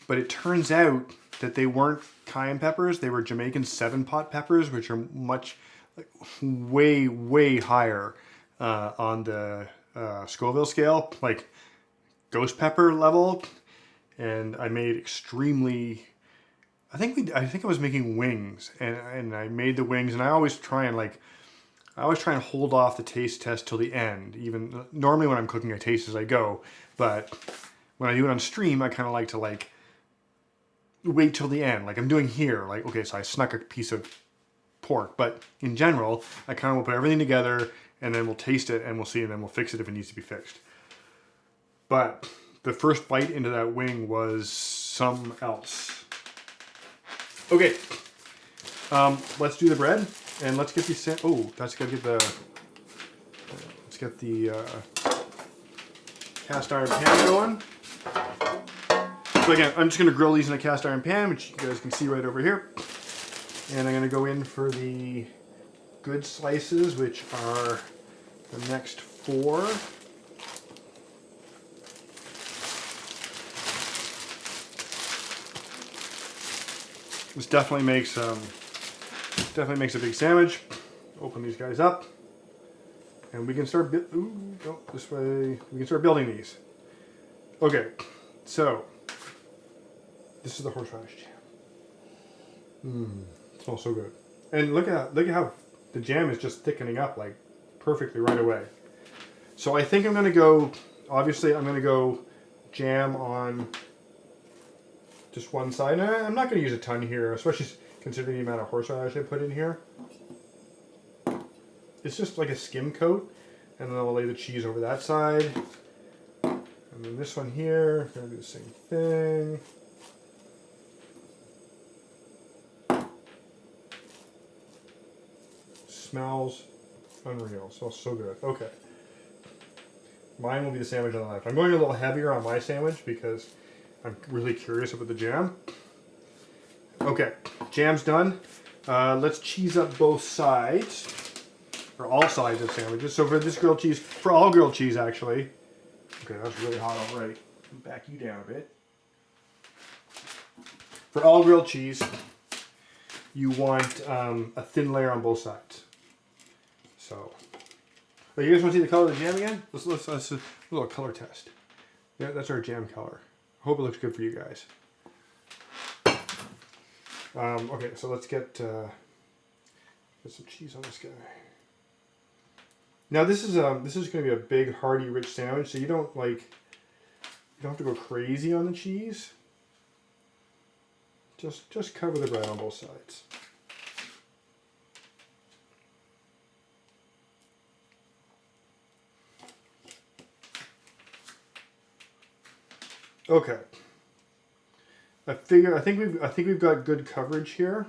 But it turns out that they weren't cayenne peppers. They were Jamaican 7-pot peppers, which are way higher on the Scoville scale, like ghost pepper level. And I made extremely, I think I was making wings, and I made the wings, and I always try and hold off the taste test till the end. Even normally when I'm cooking, I taste as I go, but when I do it on stream, I kind of like to wait till the end, like I'm doing here. Like, okay, so I snuck a piece of pork, but in general, I kind of will put everything together, and then we'll taste it, and we'll see, and then we'll fix it if it needs to be fixed. But the first bite into that wing was something else. Okay, Let's do the bread, and let's get these. Oh, that's gotta get the. Let's get the cast iron pan going. So again, I'm just gonna grill these in a cast iron pan, which you guys can see right over here. And I'm gonna go in for the good slices, which are the next 4. This definitely makes a big sandwich. Open these guys up, and we can start. This way. We can start building these. Okay, so this is the horseradish jam. It smells so good, and look at how the jam is just thickening up like perfectly right away. So I think I'm gonna go. Obviously, I'm gonna go jam on just one side. And I'm not going to use a ton here, especially considering the amount of horseradish I put in here. It's just like a skim coat, and then I'll lay the cheese over that side. And then this one here, I'm going to do the same thing. Smells unreal. Smells so good. Okay. Mine will be the sandwich on the left. I'm going a little heavier on my sandwich because I'm really curious about the jam. Okay, jam's done. Let's cheese up both sides, or all sides of sandwiches. So for this grilled cheese, for all grilled cheese actually. Okay, that's really hot already. Back you down a bit. For all grilled cheese, you want a thin layer on both sides. So, you guys want to see the color of the jam again? Let's do a little color test. Yeah, that's our jam color. Hope it looks good for you guys. Okay, so let's get some cheese on this guy. Now this is going to be a big, hearty, rich sandwich, so you don't have to go crazy on the cheese. Just cover the bread on both sides. Okay. I think we've got good coverage here.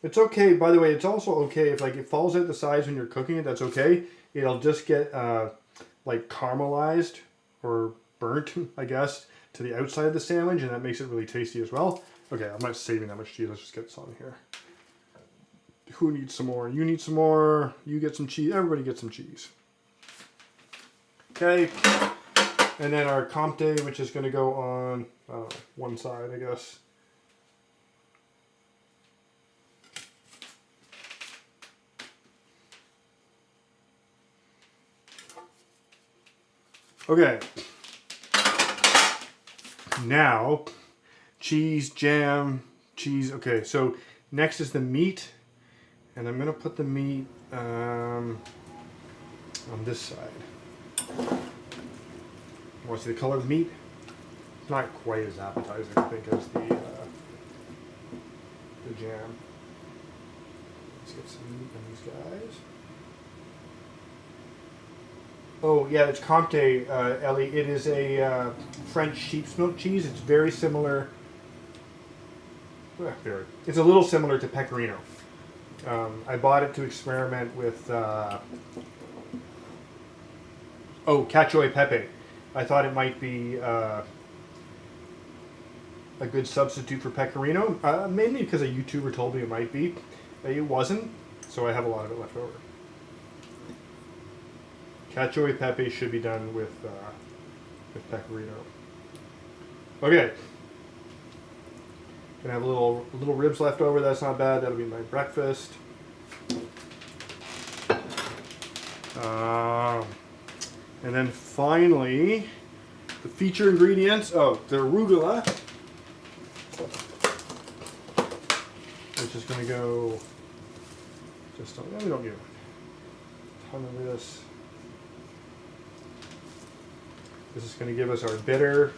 It's okay. By the way, it's also okay if it falls out the sides when you're cooking it. That's okay. It'll just get like caramelized or burnt, I guess, to the outside of the sandwich, and that makes it really tasty as well. Okay, I'm not saving that much cheese. Let's just get some here. Who needs some more? You need some more. You get some cheese. Everybody get some cheese. Okay. And then our Comté, which is going to go on one side, I guess. Okay. Now, cheese, jam, cheese. Okay, so next is the meat. And I'm going to put the meat on this side. Want to see the color of the meat? It's not quite as appetizing, I think, as the jam. Let's get some meat on these guys. Oh yeah, it's Comté, Ellie. It is a French sheep's milk cheese. It's very similar. It's a little similar to Pecorino. I bought it to experiment with. Cacio e pepe. I thought it might be a good substitute for Pecorino, mainly because a YouTuber told me it might be. It wasn't, so I have a lot of it left over. Cacio e pepe should be done with Pecorino. Okay. Gonna have a little ribs left over. That's not bad. That'll be my breakfast. And then finally, the feature ingredients. Oh, the arugula, which is going to go just on. No, we don't need a ton of this. This is going to give us our bitter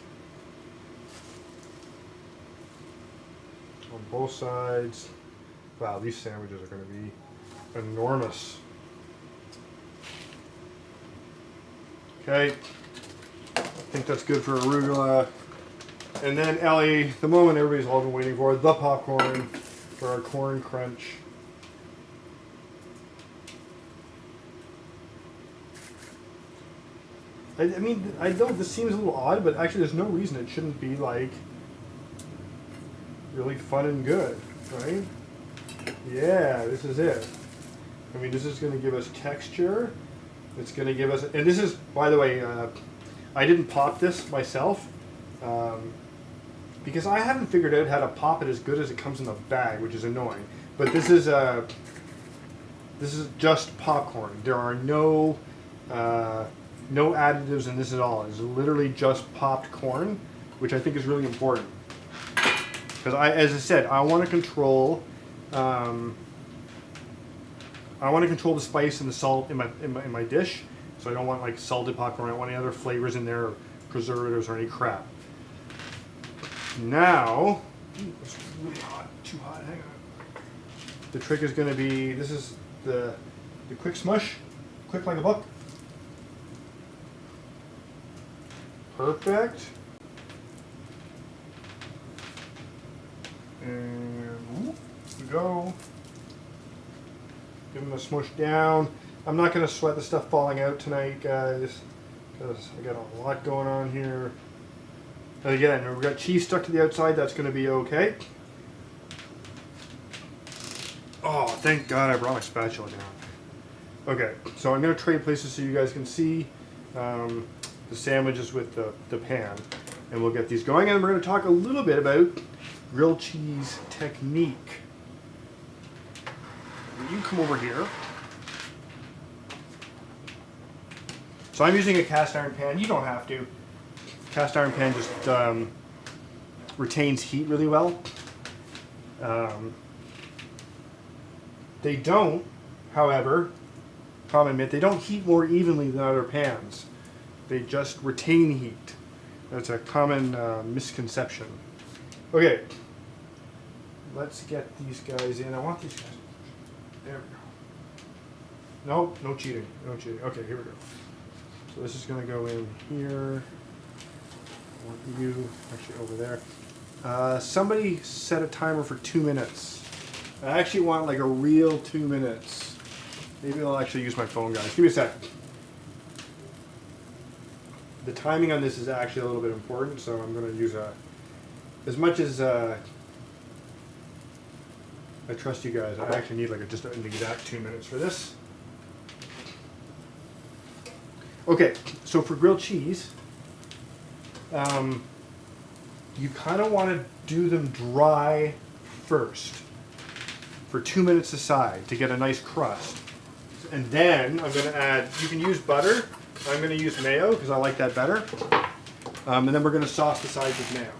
on both sides. Wow, these sandwiches are going to be enormous. Okay, I think that's good for arugula. And then Ellie, the moment everybody's all been waiting for, the popcorn. for our corn crunch. I mean, I know this seems a little odd, but actually there's no reason it shouldn't be like really fun and good, right? Yeah, this is it. I mean, this is going to give us texture. It's going to give us, and this is, by the way, I didn't pop this myself because I haven't figured out how to pop it as good as it comes in the bag, which is annoying. But this is just popcorn. There are no no additives in this at all. It's literally just popped corn, which I think is really important. Because as I said, I want to control. I want to control the spice and the salt in my dish, so I don't want like salted popcorn. I don't want any other flavors in there, or preservatives, or any crap. Now, it's really hot, too hot. Hang on. The trick is going to be, this is the quick smush, quick like a buck. Perfect. And whoop, we go. Give them a smush down. I'm not going to sweat the stuff falling out tonight, guys, because I got a lot going on here. And again, we've got cheese stuck to the outside. That's going to be okay. Oh, thank God I brought my spatula down. Okay, so I'm going to trade places so you guys can see the sandwiches with the pan. And we'll get these going. And we're going to talk a little bit about grilled cheese technique. You come over here. So I'm using a cast iron pan. You don't have to. Cast iron pan just retains heat really well. They don't, however, common myth, they don't heat more evenly than other pans. They just retain heat. That's a common misconception. Okay, let's get these guys in. I want these guys. There we go. No, no cheating. No cheating. Okay, here we go. So this is going to go in here. I want you actually over there. Somebody set a timer for 2 minutes. I actually want like a real 2 minutes. Maybe I'll actually use my phone, guys. Give me a sec. The timing on this is actually a little bit important, so I'm going to use as much as I trust you guys. I actually need like just an exact 2 minutes for this. Okay, so for grilled cheese, you kind of want to do them dry first for 2 minutes aside to get a nice crust. And then I'm going to add, you can use butter. I'm going to use mayo because I like that better. And then we're going to sauce the sides with mayo.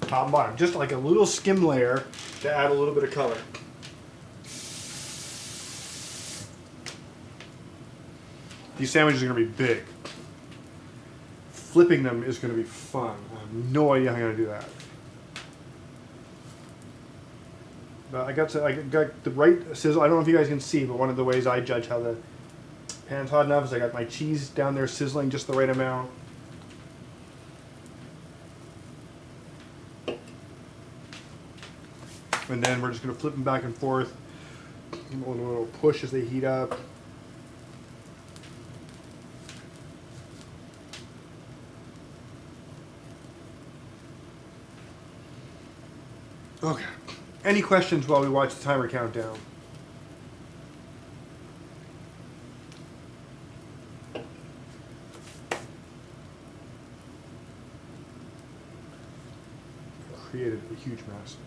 Top and bottom, just like a little skim layer to add a little bit of color. These sandwiches are going to be big. Flipping them is going to be fun. I have no idea how I'm going to do that. But I got the right sizzle. I don't know if you guys can see, but one of the ways I judge how the pan's hot enough is I got my cheese down there sizzling just the right amount. And then we're just going to flip them back and forth. Give them a little push as they heat up. Okay. Any questions while we watch the timer countdown? Created a huge mess.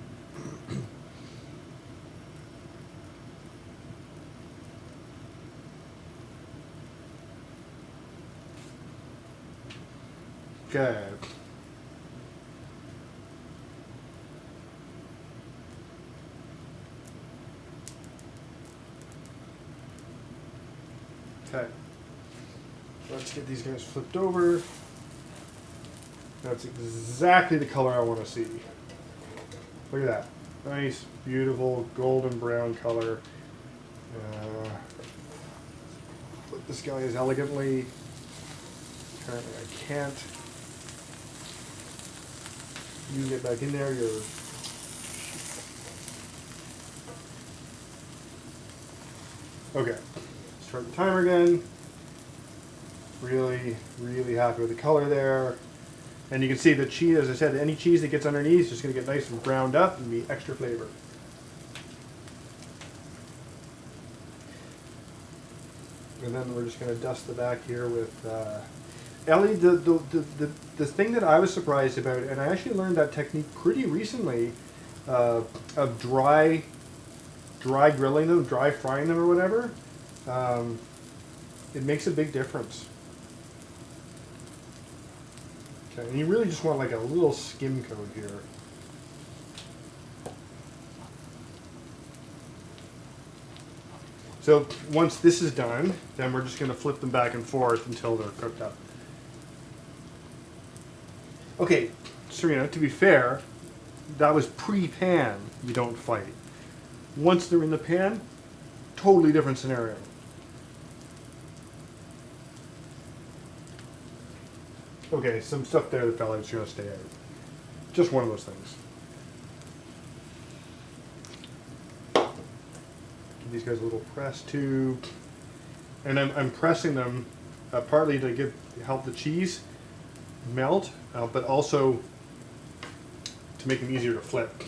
Okay. Okay. Let's get these guys flipped over. That's exactly the color I want to see. Look at that. Nice, beautiful, golden brown color. Flip this guy as elegantly. Apparently I can't. You get back in there. You're Okay, start the timer again. Really, really happy with the color there. And you can see the cheese, as I said, any cheese that gets underneath is just going to get nice and browned up and be extra flavor. And then we're just going to dust the back here with Ellie. The thing that I was surprised about, and I actually learned that technique pretty recently, of dry grilling them, dry frying them or whatever, it makes a big difference. Okay, and you really just want like a little skim coat here. So once this is done, then we're just going to flip them back and forth until they're cooked up. Okay, Serena, to be fair, that was pre-pan, you don't fight. Once they're in the pan, totally different scenario. Okay, some stuff there that fell out is going to stay out. Just one of those things. Give these guys a little press too. And I'm pressing them partly to help the cheese melt, but also to make them easier to flip.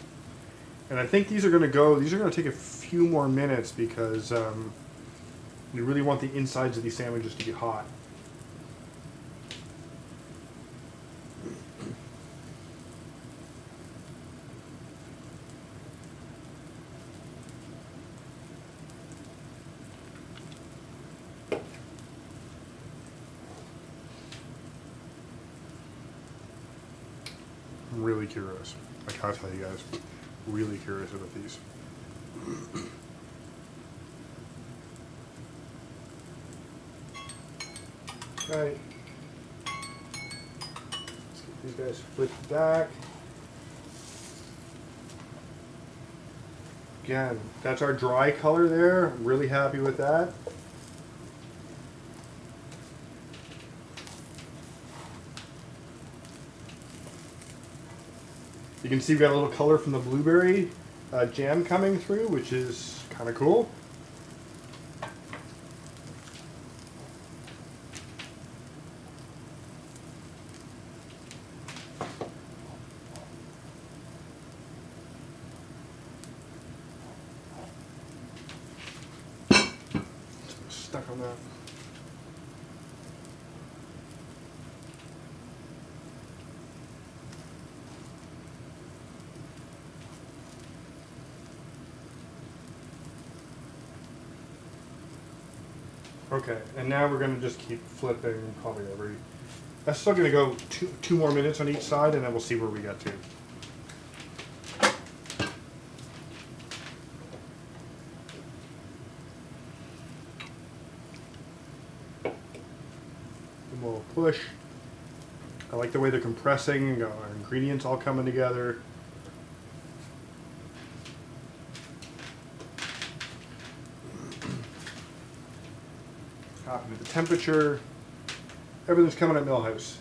And I think these are going to take a few more minutes because you really want the insides of these sandwiches to be hot. I'm really curious. I gotta tell you guys, really curious about these. Okay. Let's get these guys flipped back. Again, that's our dry color there. I'm really happy with that. You can see we've got a little color from the blueberry jam coming through, which is kind of cool. Stuck on that. Okay, and now we're going to just keep flipping probably every... That's still going to go two more minutes on each side, and then we'll see where we get to. And we'll push. I like the way they're compressing, our ingredients all coming together. Happy with the temperature. Everything's coming at Millhouse.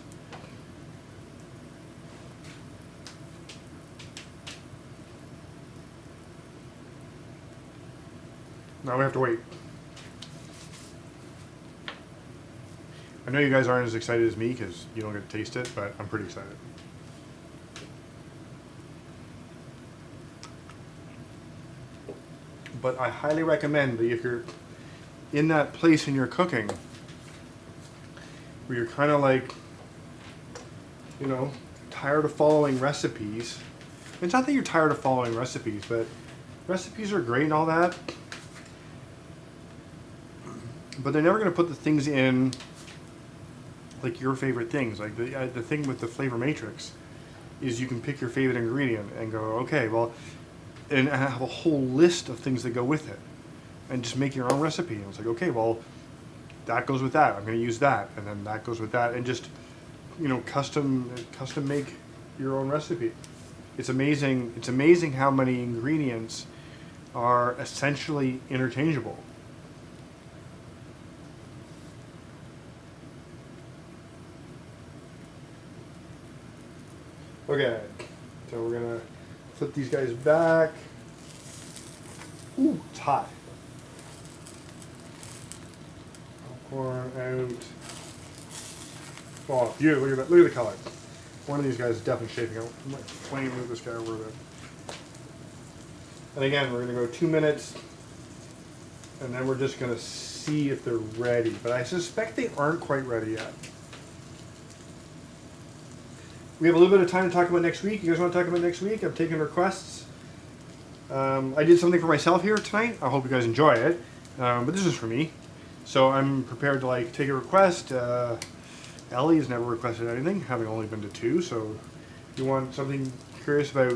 Now we have to wait. I know you guys aren't as excited as me because you don't get to taste it, but I'm pretty excited. But I highly recommend that if you're in that place in your cooking where you're kind of like, you know, tired of following recipes. It's not that you're tired of following recipes, but recipes are great and all that, but they're never going to put the things in like your favorite things. Like the thing with the flavor matrix is you can pick your favorite ingredient and go, okay, well, and have a whole list of things that go with it. And just make your own recipe. And it's like, okay, well, that goes with that. I'm going to use that, and then that goes with that, and just, you know, custom make your own recipe. It's amazing. It's amazing how many ingredients are essentially interchangeable. Okay, so we're gonna flip these guys back. Ooh, it's hot. Pour out. Oh, beautiful. Look at the color. One of these guys is definitely shaping out. I'm like playing with this guy over there. And again, we're going to go 2 minutes, and then we're just going to see if they're ready. But I suspect they aren't quite ready yet. We have a little bit of time to talk about next week. You guys want to talk about next week? I'm taking requests. I did something for myself here tonight. I hope you guys enjoy it. But this is for me. So I'm prepared to like take a request. Ellie has never requested anything, having only been to 2. So if you want something curious about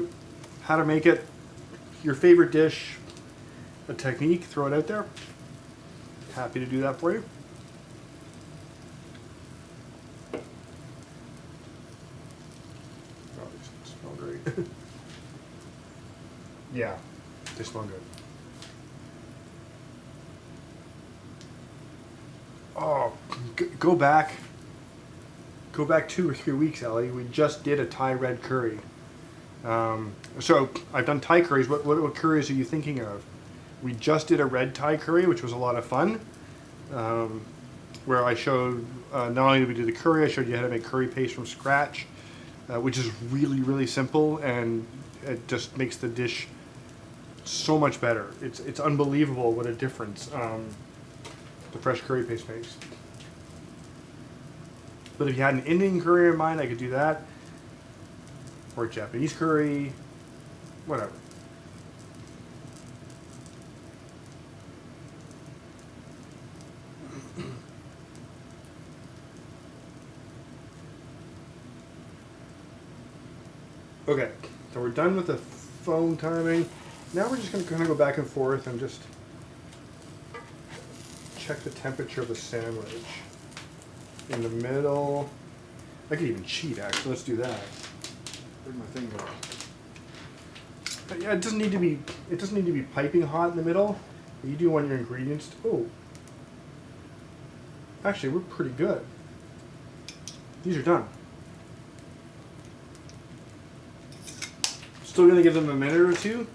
how to make it, your favorite dish, a technique, throw it out there. Happy to do that for you. Oh, these smell great. Yeah, they smell good. Oh, go back 2 or 3 weeks, Ellie. We just did a Thai red curry. So I've done Thai curries. What curries are you thinking of? We just did a red Thai curry, which was a lot of fun. Where I showed, not only did we do the curry, I showed you how to make curry paste from scratch, which is really, really simple, and it just makes the dish so much better. It's unbelievable what a difference the fresh curry paste makes. But if you had an Indian curry in mind, I could do that. Or Japanese curry, whatever. Okay, so we're done with the phone timing. Now we're just going to kind of go back and forth and just check the temperature of the sandwich. In the middle. I could even cheat, actually. Let's do that. Where'd my thing go? But yeah, it doesn't need to be piping hot in the middle. You do want your ingredients to, oh. Actually, we're pretty good. These are done. Still gonna give them a minute or two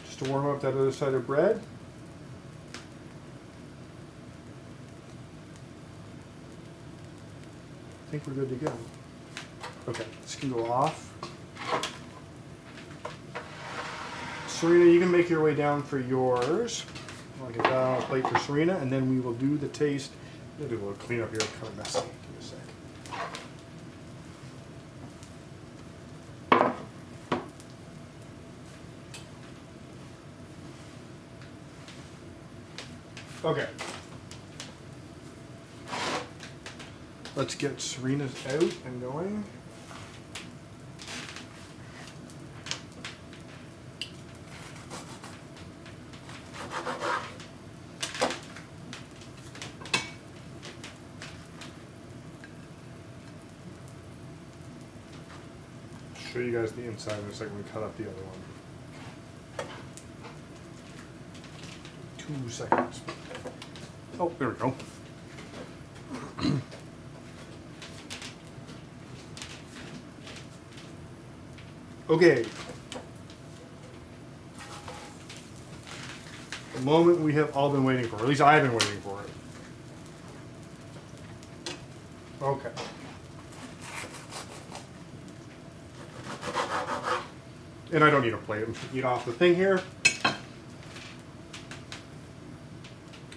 just to warm up that other side of bread. I think we're good to go. Okay, this can go off. Serena, you can make your way down for yours. I'll get that on a plate for Serena, and then we will do the taste. We'll do a little cleanup here, it's kind of messy. Give me a sec. Okay. Let's get Serena's out and going. Show you guys the inside in a second. We cut up the other one. 2 seconds. Oh, there we go. Okay. The moment we have all been waiting for, or at least I've been waiting for it. Okay. And I don't need a plate. I'm just gonna eat off the thing here.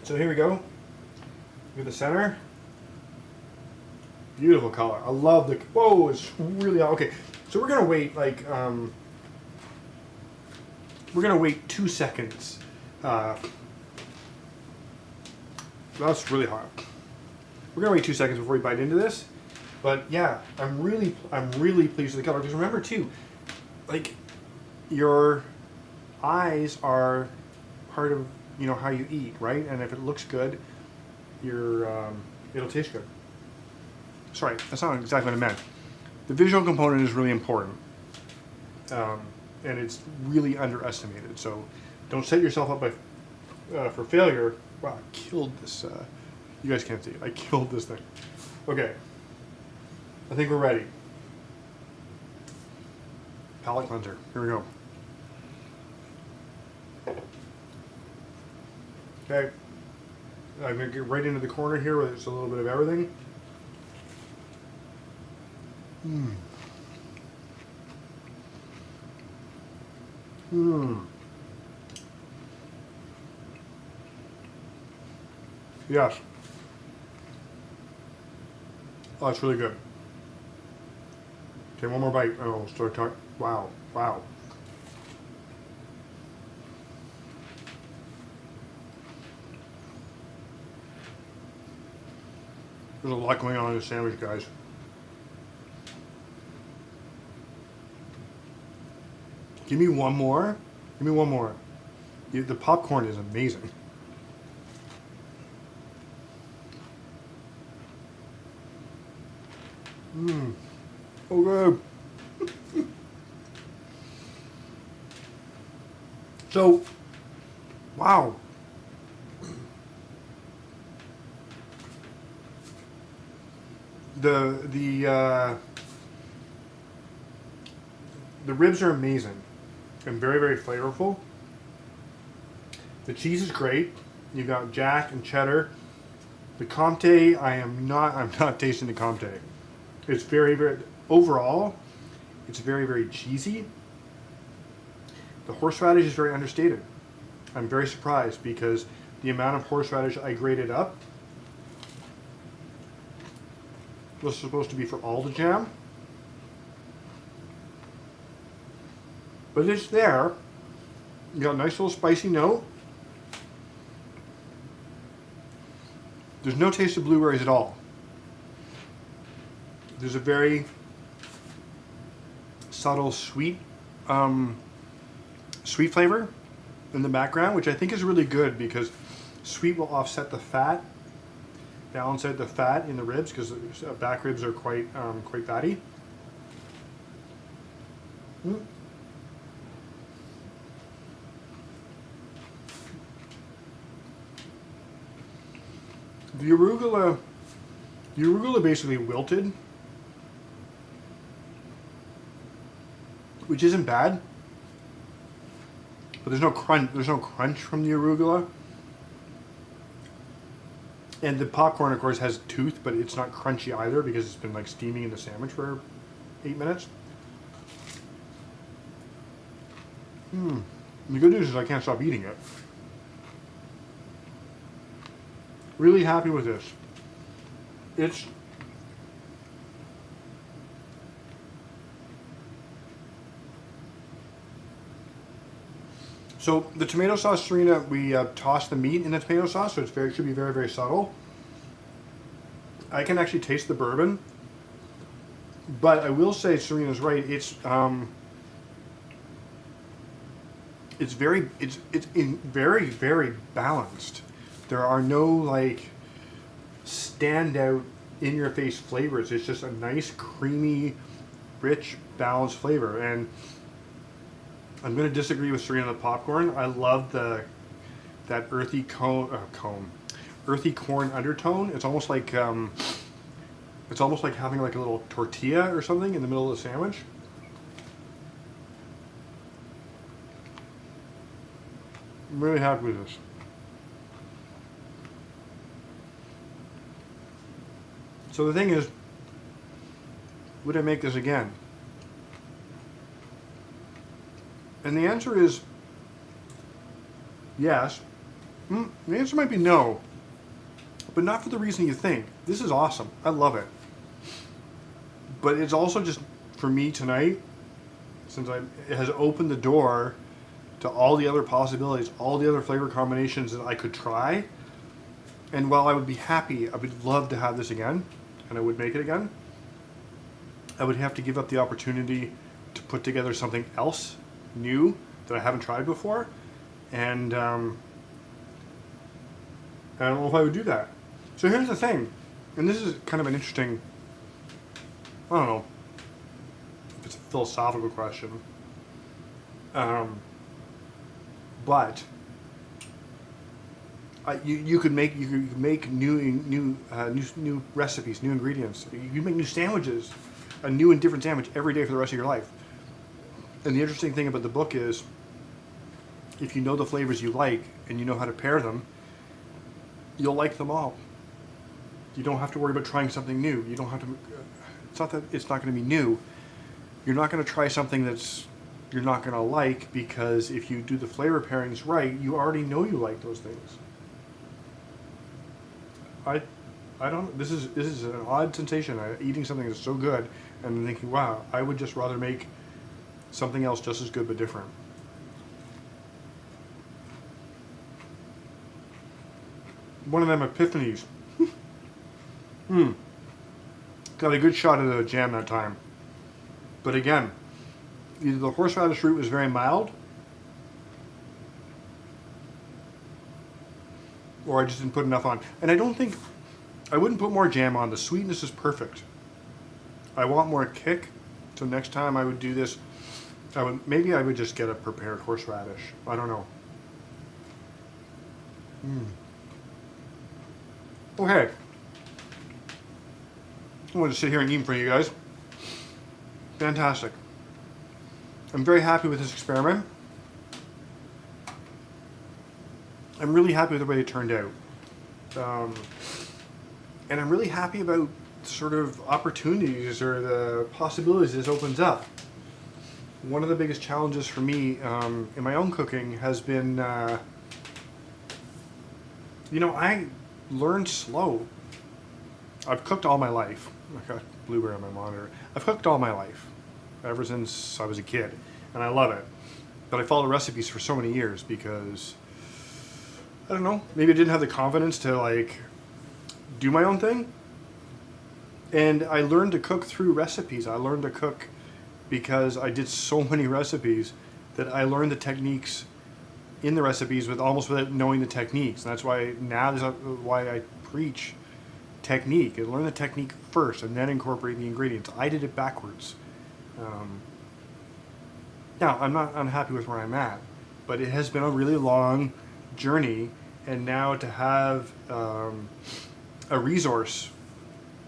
So here we go. Look at the center. Beautiful color. I love the, whoa, it's really, okay. So we're gonna wait like, we're gonna wait 2 seconds. That's really hot. We're gonna wait 2 seconds before we bite into this. But yeah, I'm really pleased with the color. Because remember too, like your eyes are part of, you know, how you eat, right? And if it looks good, it'll taste good. Sorry, that's not exactly what I meant. The visual component is really important, and it's really underestimated. So don't set yourself up for failure. Wow, I killed this. You guys can't see it. I killed this thing. Okay, I think we're ready. Palate cleanser. Here we go. Okay, I'm going to get right into the corner here where there's a little bit of everything. Mmm. Mmm. Yes. Oh, that's really good. Okay, one more bite. Oh, start talking. Wow. Wow. There's a lot going on in this sandwich, guys. Give me one more. Give me one more. The popcorn is amazing. Mmm. Oh, good. So, wow. The ribs are amazing and very, very flavorful. The cheese is great. You got Jack and cheddar. The Comté, I'm not tasting the Comté. It's very, very, overall, it's very, very cheesy. The horseradish is very understated. I'm very surprised because the amount of horseradish I grated up was supposed to be for all the jam. But it's there. You got a nice little spicy note. There's no taste of blueberries at all. There's a very subtle sweet sweet flavor in the background, which I think is really good because sweet will offset the fat, balance out the fat in the ribs because back ribs are quite fatty. Mm. The arugula basically wilted, which isn't bad, but there's no crunch. There's no crunch from the arugula, and the popcorn, of course, has tooth, but it's not crunchy either because it's been like steaming in the sandwich for 8 minutes. The good news is I can't stop eating it. Really happy with this. It's so the tomato sauce, Serena, we tossed the meat in the tomato sauce, so it should be very, very subtle. I can actually taste the bourbon, but I will say Serena's right. It's very very balanced. There are no like standout in your face flavors. It's just a nice creamy, rich, balanced flavor. And I'm going to disagree with Serena on the popcorn. I love that earthy earthy corn undertone. It's almost like having like a little tortilla or something in the middle of the sandwich. I'm really happy with this. So the thing is, would I make this again? And the answer is yes. The answer might be no, but not for the reason you think. This is awesome. I love it. But it's also just, for me tonight, since it has opened the door to all the other possibilities, all the other flavor combinations that I could try. And while I would be happy, I would love to have this again, and I would make it again, I would have to give up the opportunity to put together something else new that I haven't tried before. And I don't know if I would do that. So here's the thing, and this is kind of an interesting, I don't know if it's a philosophical question, but you could make new recipes, new ingredients. You can make new sandwiches, a new and different sandwich every day for the rest of your life. And the interesting thing about the book is, if you know the flavors you like and you know how to pair them, you'll like them all. You don't have to worry about trying something new. You don't have to, it's not that it's not going to be new. You're not going to try something that's you're not going to like, because if you do the flavor pairings right, you already know you like those things. I don't, this is an odd sensation. Eating something that's so good and thinking, wow, I would just rather make something else just as good but different. One of them epiphanies. Got a good shot of the jam that time. But again, either the horseradish root was very mild, or I just didn't put enough on. And I wouldn't put more jam on. The sweetness is perfect. I want more kick, so next time I would do this, maybe I would just get a prepared horseradish. I don't know. Okay. I want to sit here and eat in front of you guys. Fantastic. I'm very happy with this experiment. I'm really happy with the way it turned out. And I'm really happy about sort of opportunities or the possibilities this opens up. One of the biggest challenges for me in my own cooking has been, I learned slow. I've cooked all my life. I got blueberry on my monitor. I've cooked all my life, ever since I was a kid, and I love it. But I followed recipes for so many years because, I don't know, maybe I didn't have the confidence to do my own thing. And I learned to cook through recipes. I learned to cook because I did so many recipes that I learned the techniques in the recipes without knowing the techniques. And that's why now why I preach technique. I learn the technique first and then incorporate the ingredients. I did it backwards. Now, I'm not unhappy with where I'm at, but it has been a really long journey, and now to have a resource,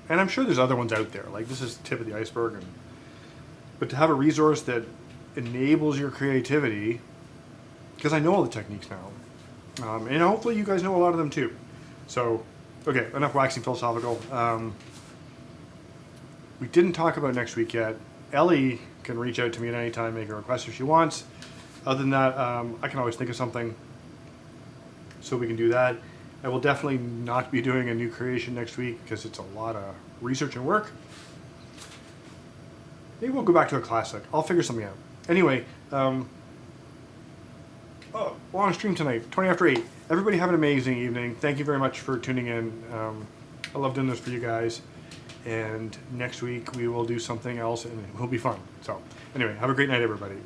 and I'm sure there's other ones out there, this is the tip of the iceberg, but to have a resource that enables your creativity, because I know all the techniques now, and hopefully you guys know a lot of them too. So, okay, enough waxing philosophical. We didn't talk about next week yet. Ellie can reach out to me at any time, make a request if she wants. Other than that, I can always think of something, so we can do that. I will definitely not be doing a new creation next week because it's a lot of research and work. Maybe we'll go back to a classic. I'll figure something out. Anyway, long stream tonight, 20 after 8. Everybody have an amazing evening. Thank you very much for tuning in. I love doing this for you guys. And next week we will do something else and it will be fun. So anyway, have a great night, everybody.